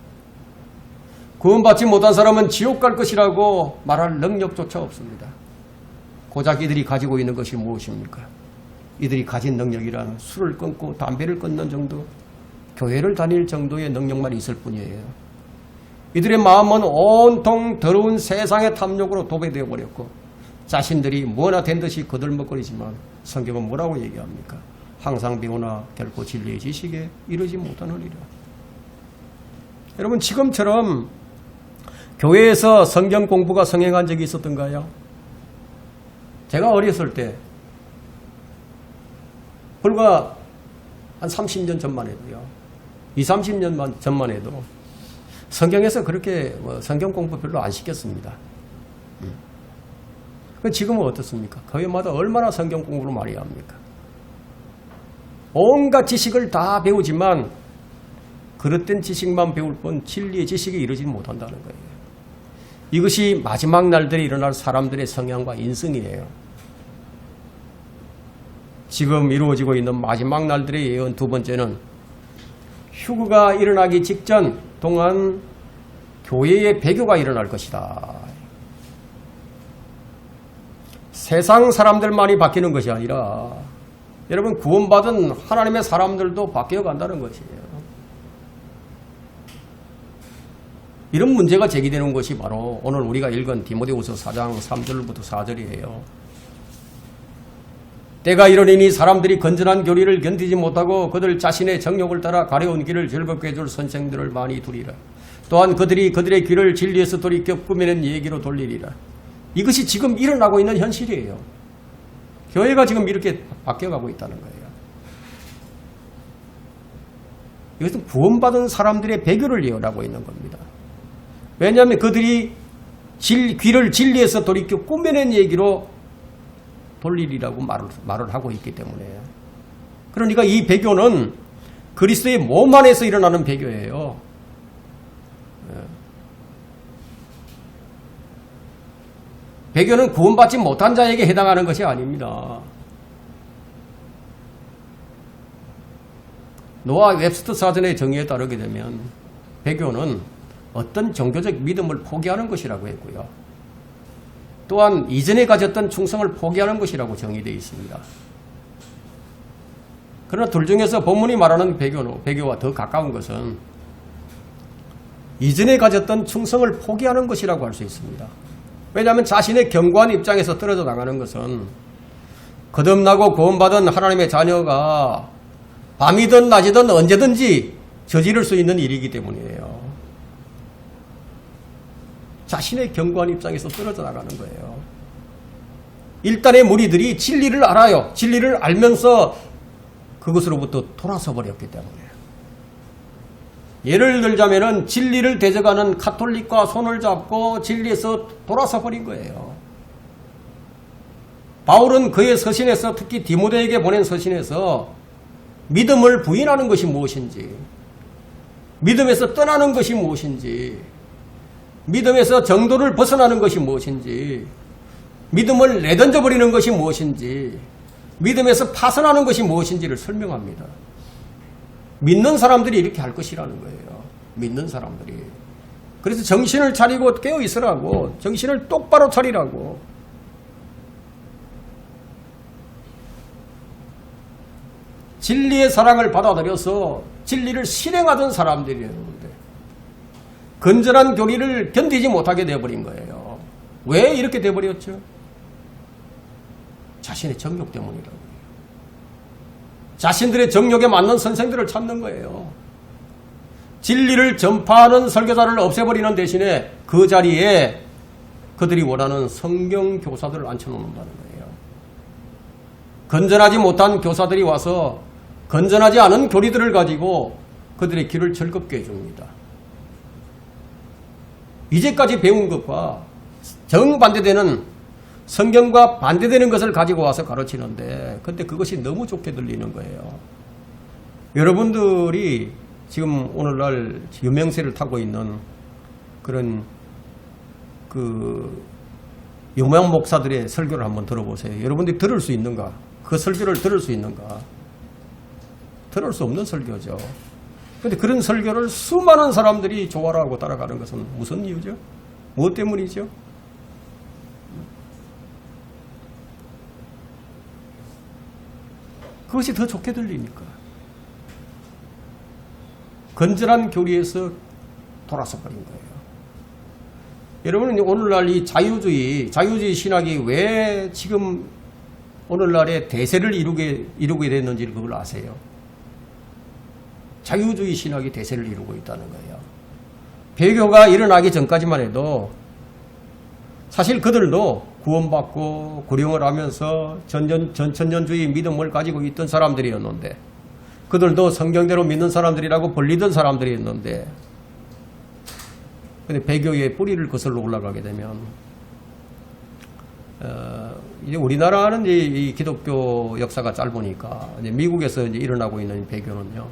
구원받지 못한 사람은 지옥 갈 것이라고 말할 능력조차 없습니다. 고작 이들이 가지고 있는 것이 무엇입니까? 이들이 가진 능력이란 술을 끊고 담배를 끊는 정도, 교회를 다닐 정도의 능력만 있을 뿐이에요. 이들의 마음은 온통 더러운 세상의 탐욕으로 도배되어 버렸고, 자신들이 뭐나 된 듯이 거들먹거리지만 성경은 뭐라고 얘기합니까? 항상 배우나 결코 진리의 지식에 이르지 못하느니라. 여러분, 지금처럼 교회에서 성경 공부가 성행한 적이 있었던가요? 제가 어렸을 때, 불과 한 30년 전만 해도요, 20, 30년 전만 해도 성경에서 그렇게 성경 공부 별로 안 시켰습니다. 지금은 어떻습니까? 교회마다 얼마나 성경 공부를 많이 합니까? 온갖 지식을 다 배우지만 그릇된 지식만 배울 뿐 진리의 지식에 이르지 못한다는 거예요. 이것이 마지막 날들에 일어날 사람들의 성향과 인성이에요. 지금 이루어지고 있는 마지막 날들의 예언 두 번째는, 휴거가 일어나기 직전 동안 교회의 배교가 일어날 것이다. 세상 사람들만이 바뀌는 것이 아니라 여러분, 구원받은 하나님의 사람들도 바뀌어간다는 것이에요. 이런 문제가 제기되는 것이 바로 오늘 우리가 읽은 디모데후서 4장 3절부터 4절이에요. 때가 이르리니 사람들이 건전한 교리를 견디지 못하고 그들 자신의 정욕을 따라 가려운 길을 즐겁게 해줄 선생들을 많이 두리라. 또한 그들이 그들의 귀를 진리에서 돌이켜 꾸며낸 얘기로 돌리리라. 이것이 지금 일어나고 있는 현실이에요. 교회가 지금 이렇게 바뀌어가고 있다는 거예요. 이것은 구원받은 사람들의 배교를 예언하고 있는 겁니다. 왜냐하면 그들이 귀를 진리에서 돌이켜 꾸며낸 얘기로 돌리리라고 말을 하고 있기 때문에. 그러니까 이 배교는 그리스도의 몸 안에서 일어나는 배교예요. 배교는 구원받지 못한 자에게 해당하는 것이 아닙니다. 노아 웹스터 사전의 정의에 따르게 되면 배교는 어떤 종교적 믿음을 포기하는 것이라고 했고요. 또한 이전에 가졌던 충성을 포기하는 것이라고 정의되어 있습니다. 그러나 둘 중에서 본문이 말하는 배교와 더 가까운 것은 이전에 가졌던 충성을 포기하는 것이라고 할 수 있습니다. 왜냐하면 자신의 견고한 입장에서 떨어져 나가는 것은 거듭나고 구원받은 하나님의 자녀가 밤이든 낮이든 언제든지 저지를 수 있는 일이기 때문이에요. 자신의 견고한 입장에서 떨어져 나가는 거예요. 일단의 무리들이 진리를 알아요. 진리를 알면서 그것으로부터 돌아서 버렸기 때문에. 예를 들자면은 진리를 대적하는 카톨릭과 손을 잡고 진리에서 돌아서 버린 거예요. 바울은 그의 서신에서 특히 디모데에게 보낸 서신에서 믿음을 부인하는 것이 무엇인지, 믿음에서 떠나는 것이 무엇인지, 믿음에서 정도를 벗어나는 것이 무엇인지, 믿음을 내던져 버리는 것이 무엇인지, 믿음에서 파선하는 것이 무엇인지를 설명합니다. 믿는 사람들이 이렇게 할 것이라는 거예요. 믿는 사람들이. 그래서 정신을 차리고 깨어 있으라고, 정신을 똑바로 차리라고. 진리의 사랑을 받아들여서 진리를 실행하던 사람들이었는데 건전한 교리를 견디지 못하게 되어버린 거예요. 왜 이렇게 되어버렸죠? 자신의 정욕 때문이라고. 자신들의 정욕에 맞는 선생들을 찾는 거예요. 진리를 전파하는 설교자를 없애버리는 대신에 그 자리에 그들이 원하는 성경 교사들을 앉혀놓는다는 거예요. 건전하지 못한 교사들이 와서 건전하지 않은 교리들을 가지고 그들의 길을 즐겁게 해줍니다. 이제까지 배운 것과 정반대되는 성경과 반대되는 것을 가지고 와서 가르치는데 근데 그것이 너무 좋게 들리는 거예요. 여러분들이 지금 오늘날 유명세를 타고 있는 그런 유명 목사들의 설교를 한번 들어보세요. 여러분들이 들을 수 있는가? 그 설교를 들을 수 있는가? 들을 수 없는 설교죠. 그런데 그런 설교를 수많은 사람들이 좋아하고 따라가는 것은 무슨 이유죠? 무엇 때문이죠? 그것이 더 좋게 들리니까. 건전한 교리에서 돌아서 버린 거예요. 여러분은 오늘날 이 자유주의 신학이 왜 지금 오늘날에 대세를 이루게 됐는지를 그걸 아세요? 자유주의 신학이 대세를 이루고 있다는 거예요. 배교가 일어나기 전까지만 해도 사실 그들도 구원받고 구령을 하면서 전천년주의 믿음을 가지고 있던 사람들이었는데 그들도 성경대로 믿는 사람들이라고 불리던 사람들이었는데 근데 배교의 뿌리를 거슬러 올라가게 되면 이제 우리나라는 이 기독교 역사가 짧으니까 이제 미국에서 이제 일어나고 있는 배교는요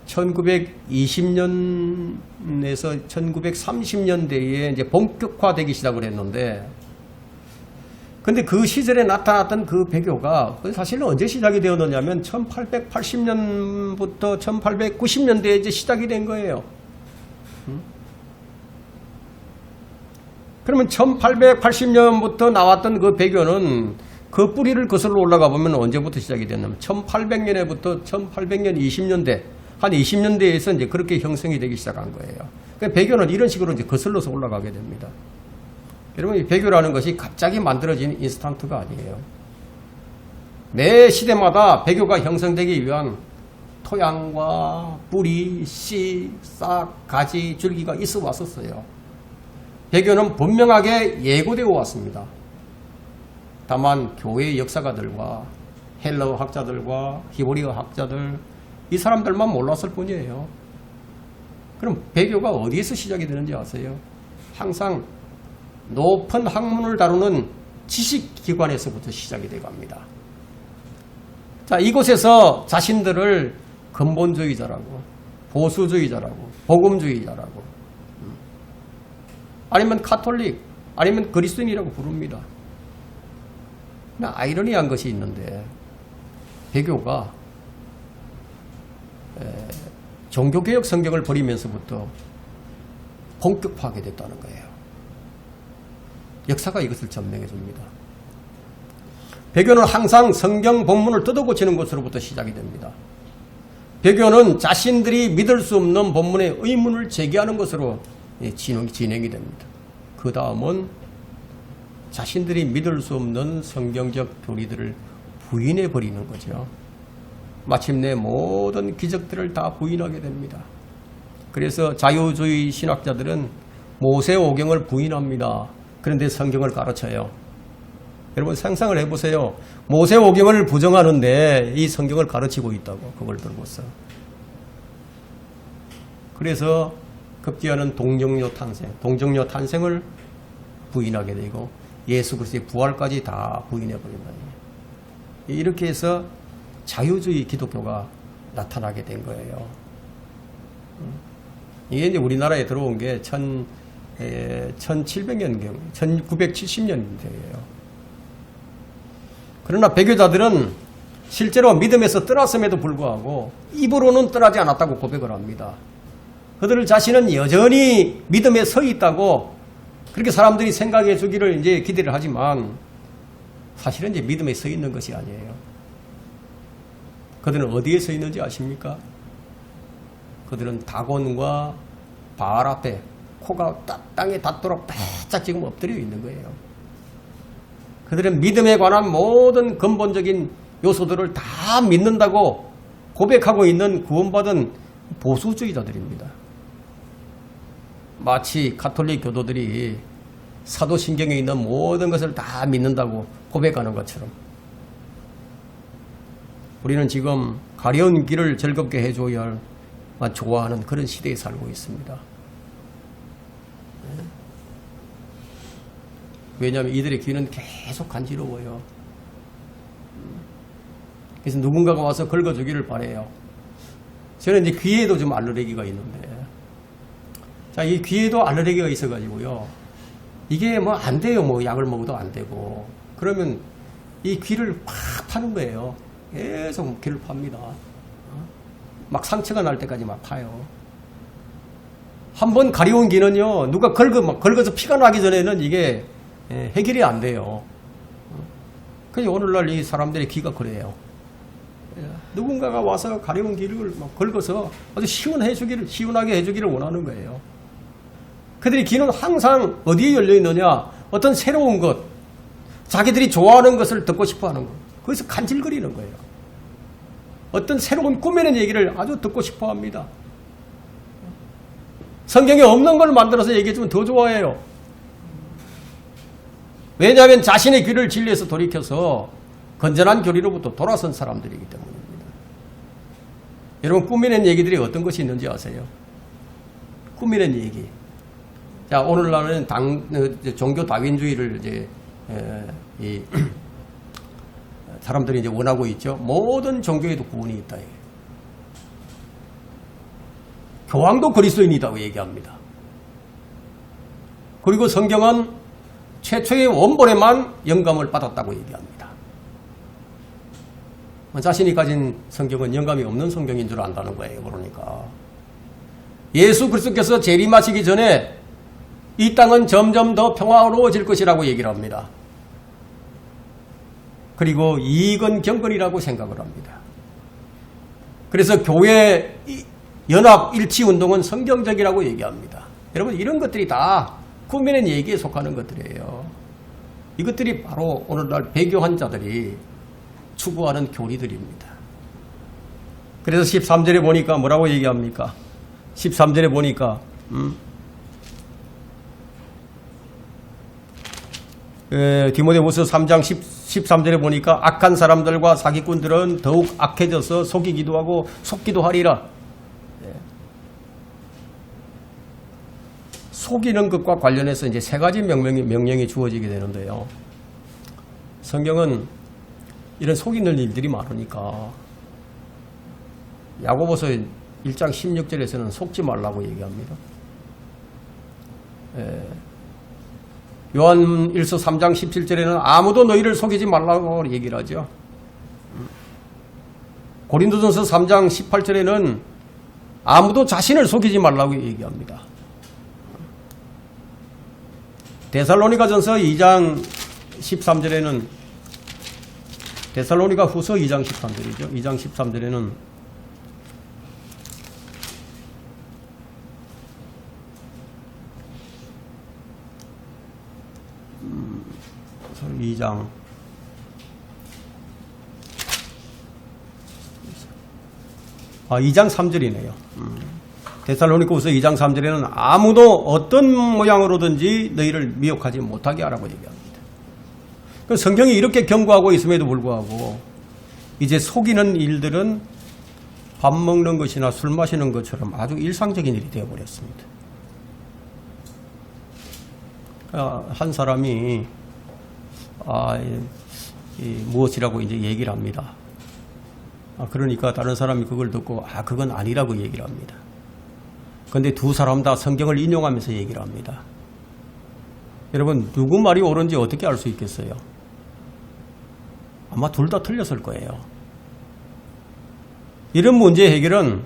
1920년에서 1930년대에 이제 본격화되기 시작을 했는데 근데 그 시절에 나타났던 그 배교가 사실은 언제 시작이 되었느냐면 1880년부터 1890년대에 이제 시작이 된 거예요. 그러면 1880년부터 나왔던 그 배교는 그 뿌리를 거슬러 올라가 보면 언제부터 시작이 됐냐면 1800년에부터 1800년 20년대 한 20년대에서 이제 그렇게 형성이 되기 시작한 거예요. 그러니까 배교는 이런 식으로 이제 거슬러서 올라가게 됩니다. 여러분, 이 배교라는 것이 갑자기 만들어진 인스턴트가 아니에요. 매 시대마다 배교가 형성되기 위한 토양과 뿌리, 씨, 싹, 가지, 줄기가 있어 왔었어요. 배교는 분명하게 예고되어 왔습니다. 다만 교회의 역사가들과 헬라어 학자들과 히브리어 학자들 이 사람들만 몰랐을 뿐이에요. 그럼 배교가 어디에서 시작이 되는지 아세요? 항상 높은 학문을 다루는 지식기관에서부터 시작이 되어 갑니다. 자, 이곳에서 자신들을 근본주의자라고, 보수주의자라고, 복음주의자라고, 아니면 카톨릭, 아니면 그리스도인이라고 부릅니다. 아이러니한 것이 있는데, 배교가 종교개혁 성경을 버리면서부터 본격화하게 됐다는 거예요. 역사가 이것을 증명해 줍니다. 배교는 항상 성경 본문을 뜯어고치는 것으로부터 시작이 됩니다. 배교는 자신들이 믿을 수 없는 본문의 의문을 제기하는 것으로 진행이 됩니다. 그 다음은 자신들이 믿을 수 없는 성경적 교리들을 부인해 버리는 거죠. 마침내 모든 기적들을 다 부인하게 됩니다. 그래서 자유주의 신학자들은 모세오경을 부인합니다. 그런데 성경을 가르쳐요. 여러분 상상을 해보세요. 모세오경을 부정하는데 이 성경을 가르치고 있다고, 그걸 들고서. 그래서 급기야는 동정녀 탄생을 부인하게 되고 예수 그리스도의 부활까지 다 부인해버린다. 이렇게 해서 자유주의 기독교가 나타나게 된 거예요. 이게 이제 우리나라에 들어온 게 1700년경, 1970년대예요. 그러나 배교자들은 실제로 믿음에서 떠났음에도 불구하고 입으로는 떠나지 않았다고 고백을 합니다. 그들 자신은 여전히 믿음에 서 있다고 그렇게 사람들이 생각해 주기를 이제 기대를 하지만 사실은 이제 믿음에 서 있는 것이 아니에요. 그들은 어디에 서 있는지 아십니까? 그들은 다곤과 바알 앞에 코가 땅에 닿도록 바짝 지금 엎드려 있는 거예요. 그들은 믿음에 관한 모든 근본적인 요소들을 다 믿는다고 고백하고 있는 구원받은 보수주의자들입니다. 마치 가톨릭 교도들이 사도신경에 있는 모든 것을 다 믿는다고 고백하는 것처럼 우리는 지금 가려운 길을 즐겁게 해줘야 할 좋아하는 그런 시대에 살고 있습니다. 왜냐하면 이들의 귀는 계속 간지러워요. 그래서 누군가가 와서 긁어주기를 바라요. 저는 이제 귀에도 좀 알레르기가 있는데, 자, 이 귀에도 알레르기가 있어가지고요. 이게 뭐 안 돼요. 뭐 약을 먹어도 안 되고. 그러면 이 귀를 팍 파는 거예요. 계속 귀를 팝니다. 막 상처가 날 때까지 막 파요. 한번 가려운 귀는요, 누가 긁어서 피가 나기 전에는 이게 해결이 안 돼요. 그래서 오늘날 이 사람들의 귀가 그래요. 누군가가 와서 가려운 귀를 막 긁어서 아주 시원하게 해주기를 원하는 거예요. 그들의 귀는 항상 어디에 열려 있느냐? 어떤 새로운 것, 자기들이 좋아하는 것을 듣고 싶어 하는 것. 거기서 간질거리는 거예요. 어떤 새로운 꾸미는 얘기를 아주 듣고 싶어 합니다. 성경에 없는 걸 만들어서 얘기해주면 더 좋아해요. 왜냐하면 자신의 귀를 진리에서 돌이켜서 건전한 교리로부터 돌아선 사람들이기 때문입니다. 여러분, 꾸미는 얘기들이 어떤 것이 있는지 아세요? 꾸미는 얘기. 자, 오늘날은 종교 다윈주의를 이제 사람들이 이제 원하고 있죠. 모든 종교에도 구원이 있다. 교황도 그리스도인이라고 얘기합니다. 그리고 성경은 최초의 원본에만 영감을 받았다고 얘기합니다. 자신이 가진 성경은 영감이 없는 성경인 줄 안다는 거예요. 그러니까 예수 그리스도께서 재림하시기 전에 이 땅은 점점 더 평화로워질 것이라고 얘기를 합니다. 그리고 이익은 경건이라고 생각을 합니다. 그래서 교회 연합 일치 운동은 성경적이라고 얘기합니다. 여러분, 이런 것들이 다 꾸미는 얘기에 속하는 것들이에요. 이것들이 바로 오늘날 배교한 자들이 추구하는 교리들입니다. 그래서 13절에 보니까 뭐라고 얘기합니까? 13절에 보니까 디모데후서 3장 13절에 보니까 악한 사람들과 사기꾼들은 더욱 악해져서 속이기도 하고 속기도 하리라. 속이는 것과 관련해서 이제 세 가지 명령이 주어지게 되는데요. 성경은 이런 속이는 일들이 많으니까 야고보서 1장 16절에서는 속지 말라고 얘기합니다. 요한일서 3장 17절에는 아무도 너희를 속이지 말라고 얘기를 하죠. 고린도전서 3장 18절에는 아무도 자신을 속이지 말라고 얘기합니다. 데살로니가전서 2장 13절에는 데살로니가 후서 2장 13절이죠. 2장 13절에는 (2장) 2장 3절이네요. 데살로니가후서 2장 3절에는 아무도 어떤 모양으로든지 너희를 미혹하지 못하게 하라고 얘기합니다. 성경이 이렇게 경고하고 있음에도 불구하고 이제 속이는 일들은 밥 먹는 것이나 술 마시는 것처럼 아주 일상적인 일이 되어버렸습니다. 한 사람이 무엇이라고 이제 얘기를 합니다. 그러니까 다른 사람이 그걸 듣고 그건 아니라고 얘기를 합니다. 그런데 두 사람 다 성경을 인용하면서 얘기를 합니다. 여러분, 누구 말이 옳은지 어떻게 알 수 있겠어요? 아마 둘 다 틀렸을 거예요. 이런 문제 해결은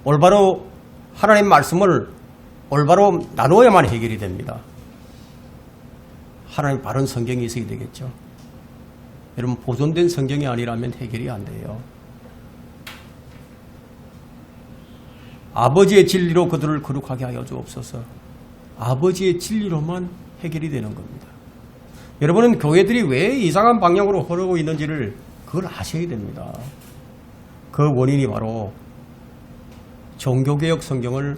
올바로 하나님 말씀을 올바로 나누어야만 해결이 됩니다. 하나님 바른 성경이 있어야 되겠죠. 여러분, 보존된 성경이 아니라면 해결이 안 돼요. 아버지의 진리로 그들을 거룩하게 하여 주옵소서. 아버지의 진리로만 해결이 되는 겁니다. 여러분은 교회들이 왜 이상한 방향으로 흐르고 있는지를 그걸 아셔야 됩니다. 그 원인이 바로 종교개혁 성경을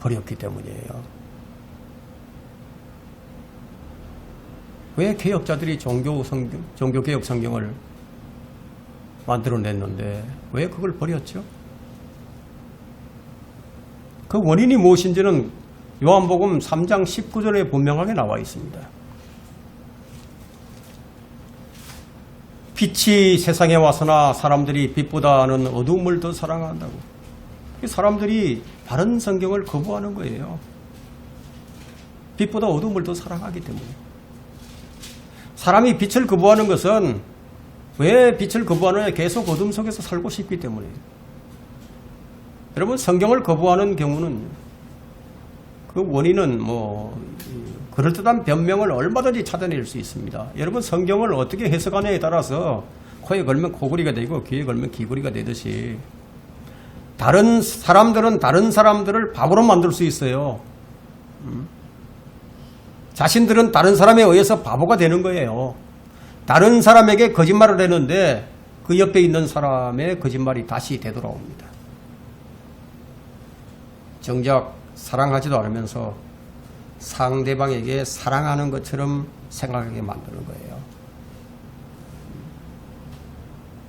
버렸기 때문이에요. 왜 개혁자들이 종교개혁 성경을 만들어냈는데 왜 그걸 버렸죠? 그 원인이 무엇인지는 요한복음 3장 19절에 분명하게 나와 있습니다. 빛이 세상에 와서나 사람들이 빛보다는 어두움을 더 사랑한다고. 사람들이 바른 성경을 거부하는 거예요. 빛보다 어두움을 더 사랑하기 때문에. 사람이 빛을 거부하는 것은 왜 빛을 거부하느냐? 계속 어둠 속에서 살고 싶기 때문이에요. 여러분, 성경을 거부하는 경우는 그 원인은 그럴듯한 변명을 얼마든지 찾아낼 수 있습니다. 여러분, 성경을 어떻게 해석하느냐에 따라서 코에 걸면 코골이가 되고 귀에 걸면 귀걸이가 되듯이 다른 사람들은 다른 사람들을 바보로 만들 수 있어요. 자신들은 다른 사람에 의해서 바보가 되는 거예요. 다른 사람에게 거짓말을 했는데 그 옆에 있는 사람의 거짓말이 다시 되돌아옵니다. 정작 사랑하지도 않으면서 상대방에게 사랑하는 것처럼 생각하게 만드는 거예요.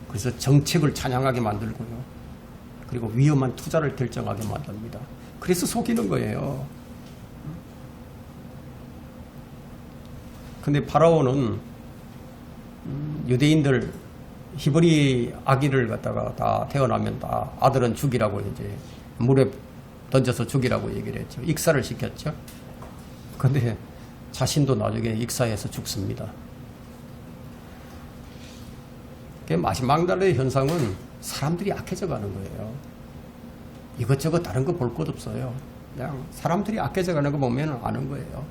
그래서 정책을 찬양하게 만들고요. 그리고 위험한 투자를 결정하게 만듭니다. 그래서 속이는 거예요. 근데 파라오는 유대인들 히브리 아기를 갖다가 다 태어나면 다 아들은 죽이라고 이제 물에 던져서 죽이라고 얘기를 했죠. 익사를 시켰죠. 근데 자신도 나중에 익사해서 죽습니다. 마지막 날의 현상은 사람들이 악해져 가는 거예요. 이것저것 다른 거 볼 것 없어요. 그냥 사람들이 악해져 가는 거 보면 아는 거예요.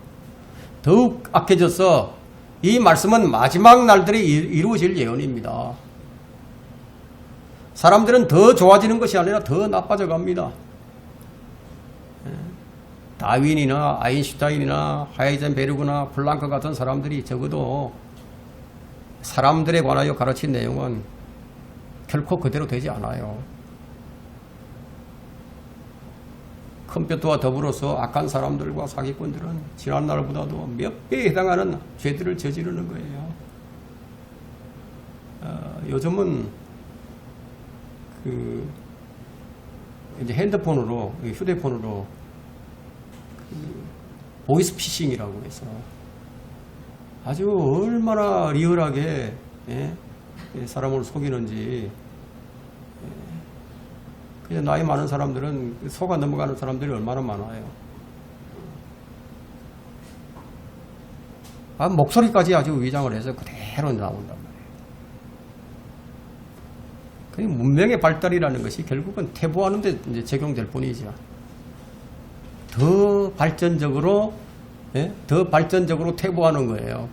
더욱 악해져서 이 말씀은 마지막 날들이 이루어질 예언입니다. 사람들은 더 좋아지는 것이 아니라 더 나빠져 갑니다. 다윈이나 아인슈타인이나 하이젠베르그나 플랑크 같은 사람들이 적어도 사람들에 관하여 가르친 내용은 결코 그대로 되지 않아요. 컴퓨터와 더불어서 악한 사람들과 사기꾼들은 지난날보다도 몇 배에 해당하는 죄들을 저지르는 거예요. 요즘은 이제 휴대폰으로 보이스피싱이라고 해서 아주 얼마나 리얼하게 예? 사람을 속이는지. 그냥 나이 많은 사람들은 속아 넘어가는 사람들이 얼마나 많아요. 목소리까지 아주 위장을 해서 그대로 나온단 말이에요. 그 문명의 발달이라는 것이 결국은 태보하는 데 이제 적용될 뿐이죠. 더 발전적으로 태보하는 거예요.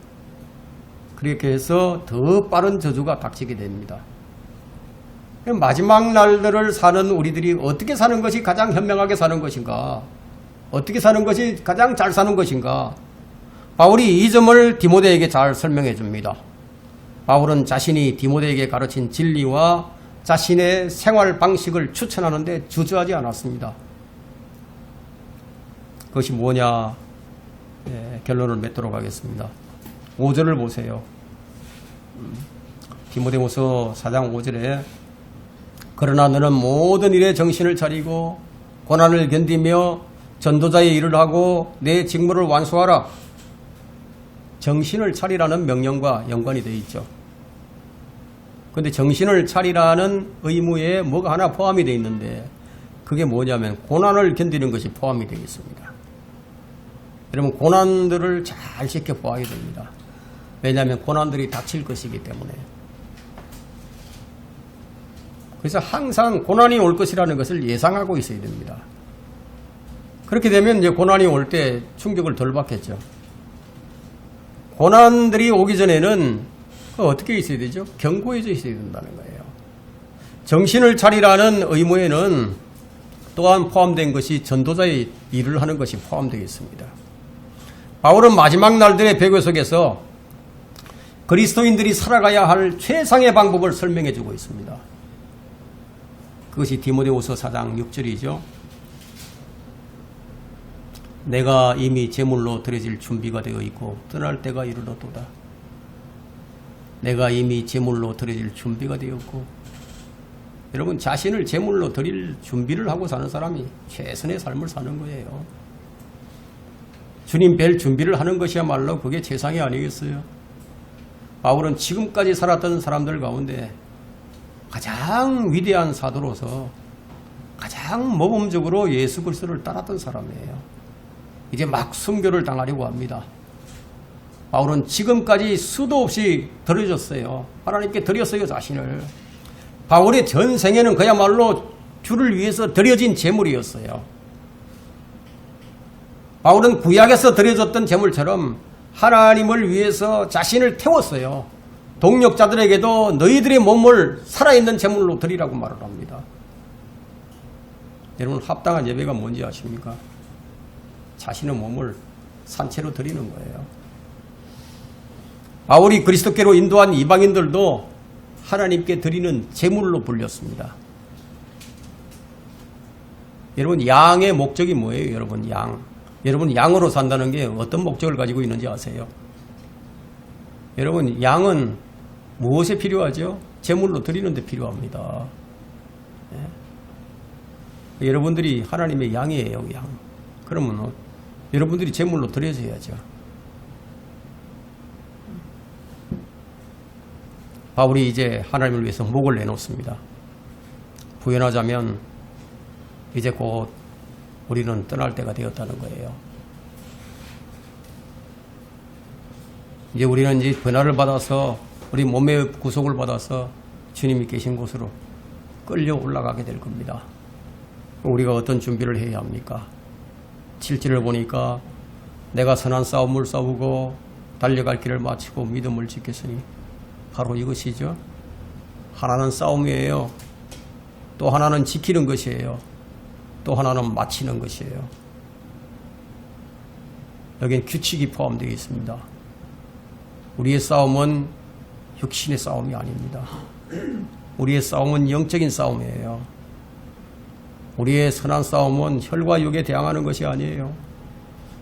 그렇게 해서 더 빠른 저주가 닥치게 됩니다. 마지막 날들을 사는 우리들이 어떻게 사는 것이 가장 현명하게 사는 것인가? 어떻게 사는 것이 가장 잘 사는 것인가? 바울이 이 점을 디모데에게 잘 설명해 줍니다. 바울은 자신이 디모데에게 가르친 진리와 자신의 생활 방식을 추천하는데 주저하지 않았습니다. 그것이 뭐냐? 결론을 맺도록 하겠습니다. 5절을 보세요. 디모데후서 4장 5절에 그러나 너는 모든 일에 정신을 차리고 고난을 견디며 전도자의 일을 하고 내 직무를 완수하라. 정신을 차리라는 명령과 연관이 되어 있죠. 그런데 정신을 차리라는 의무에 뭐가 하나 포함이 되어 있는데 그게 뭐냐면 고난을 견디는 것이 포함이 되어 있습니다. 여러분 고난들을 잘 지켜보아야 됩니다. 왜냐하면 고난들이 닥칠 것이기 때문에. 그래서 항상 고난이 올 것이라는 것을 예상하고 있어야 됩니다. 그렇게 되면 이제 고난이 올 때 충격을 덜 받겠죠. 고난들이 오기 전에는 어떻게 있어야 되죠? 견고해져 있어야 된다는 거예요. 정신을 차리라는 의무에는 또한 포함된 것이 전도자의 일을 하는 것이 포함되어 있습니다. 바울은 마지막 날들의 배교 속에서 그리스도인들이 살아가야 할 최상의 방법을 설명해 주고 있습니다. 그것이 디모데후서 4장 6절이죠. 내가 이미 제물로 드려질 준비가 되어 있고 떠날 때가 이르렀도다. 내가 이미 제물로 드려질 준비가 되었고. 여러분 자신을 제물로 드릴 준비를 하고 사는 사람이 최선의 삶을 사는 거예요. 주님 뵐 준비를 하는 것이야말로 그게 최상이 아니겠어요? 바울은 지금까지 살았던 사람들 가운데 가장 위대한 사도로서 가장 모범적으로 예수 그리스도를 따랐던 사람이에요. 이제 막 순교를 당하려고 합니다. 바울은 지금까지 수도 없이 드려졌어요. 하나님께 드렸어요, 자신을. 바울의 전생에는 그야말로 주를 위해서 드려진 제물이었어요. 바울은 구약에서 드려졌던 제물처럼 하나님을 위해서 자신을 태웠어요. 동력자들에게도 너희들의 몸을 살아있는 제물로 드리라고 말을 합니다. 여러분 합당한 예배가 뭔지 아십니까? 자신의 몸을 산채로 드리는 거예요. 바울이 그리스도께로 인도한 이방인들도 하나님께 드리는 제물로 불렸습니다. 여러분 양의 목적이 뭐예요? 여러분 양. 여러분 양으로 산다는 게 어떤 목적을 가지고 있는지 아세요? 여러분 양은 무엇에 필요하죠? 제물로 드리는 데 필요합니다. 네. 여러분들이 하나님의 양이에요. 양. 그러면 여러분들이 제물로 드려져야죠. 바울이 이제 하나님을 위해서 목을 내놓습니다. 부연하자면 이제 곧 우리는 떠날 때가 되었다는 거예요. 이제 우리는 이제 변화를 받아서 우리 몸의 구속을 받아서 주님이 계신 곳으로 끌려 올라가게 될 겁니다. 우리가 어떤 준비를 해야 합니까? 7절을 보니까 내가 선한 싸움을 싸우고 달려갈 길을 마치고 믿음을 지켰으니 바로 이것이죠. 하나는 싸움이에요. 또 하나는 지키는 것이에요. 또 하나는 마치는 것이에요. 여기엔 규칙이 포함되어 있습니다. 우리의 싸움은 육신의 싸움이 아닙니다. 우리의 싸움은 영적인 싸움이에요. 우리의 선한 싸움은 혈과 육에 대항하는 것이 아니에요.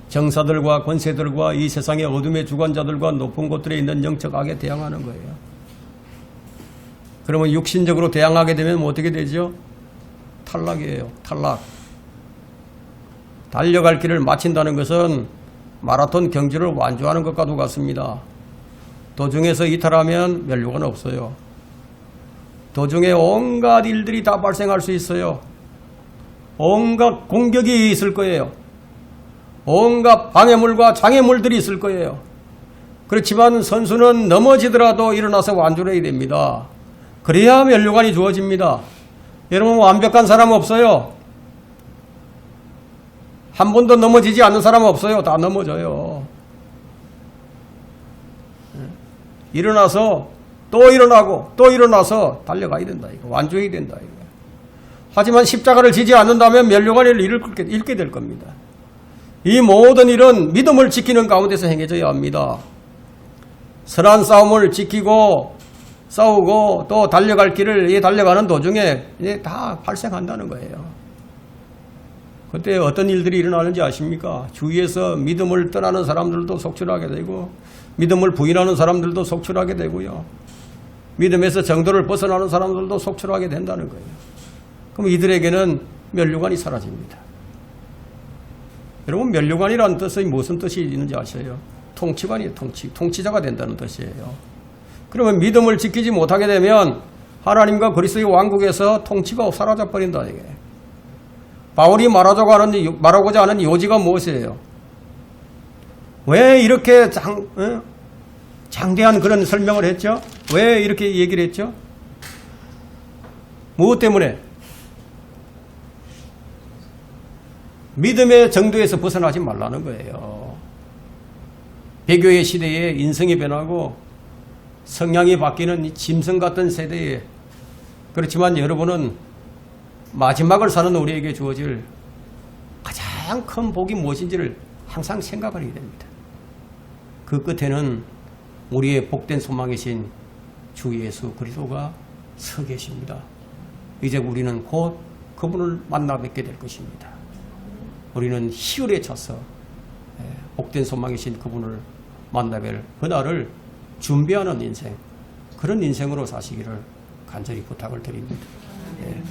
정사들과 권세들과 이 세상의 어둠의 주관자들과 높은 곳들에 있는 영적 악에 대항하는 거예요. 그러면 육신적으로 대항하게 되면 뭐 어떻게 되죠? 탈락이에요. 탈락. 달려갈 길을 마친다는 것은 마라톤 경주를 완주하는 것과도 같습니다. 도중에서 이탈하면 면류관 없어요. 도중에 온갖 일들이 다 발생할 수 있어요. 온갖 공격이 있을 거예요. 온갖 방해물과 장애물들이 있을 거예요. 그렇지만 선수는 넘어지더라도 일어나서 완주를 해야 됩니다. 그래야 면류관이 주어집니다. 여러분, 완벽한 사람 없어요. 한 번도 넘어지지 않는 사람 없어요. 다 넘어져요. 일어나서 또 일어나고 또 일어나서 달려가야 된다. 이거 완주해야 된다. 이거. 하지만 십자가를 지지 않는다면 면류관을 잃게 될 겁니다. 이 모든 일은 믿음을 지키는 가운데서 행해져야 합니다. 선한 싸움을 지키고 싸우고 또 달려갈 길을 달려가는 도중에 이제 다 발생한다는 거예요. 그때 어떤 일들이 일어나는지 아십니까? 주위에서 믿음을 떠나는 사람들도 속출하게 되고 믿음을 부인하는 사람들도 속출하게 되고요. 믿음에서 정도를 벗어나는 사람들도 속출하게 된다는 거예요. 그럼 이들에게는 면류관이 사라집니다. 여러분, 면류관이라는 뜻은 무슨 뜻이 있는지 아세요? 통치관이에요. 통치자가 된다는 뜻이에요. 그러면 믿음을 지키지 못하게 되면 하나님과 그리스도의 왕국에서 통치가 사라져버린다. 이게. 바울이 말하고자 하는 요지가 무엇이에요? 왜 이렇게 장대한 그런 설명을 했죠? 왜 이렇게 얘기를 했죠? 무엇 때문에? 믿음의 정도에서 벗어나지 말라는 거예요. 배교의 시대에 인성이 변하고 성향이 바뀌는 짐승 같은 세대에, 그렇지만 여러분은 마지막을 사는 우리에게 주어질 가장 큰 복이 무엇인지를 항상 생각을 해야 됩니다. 그 끝에는 우리의 복된 소망이신 주 예수 그리스도가 서 계십니다. 이제 우리는 곧 그분을 만나 뵙게 될 것입니다. 우리는 희열에 차서 복된 소망이신 그분을 만나 뵐 그날을 준비하는 인생, 그런 인생으로 사시기를 간절히 부탁을 드립니다. 예.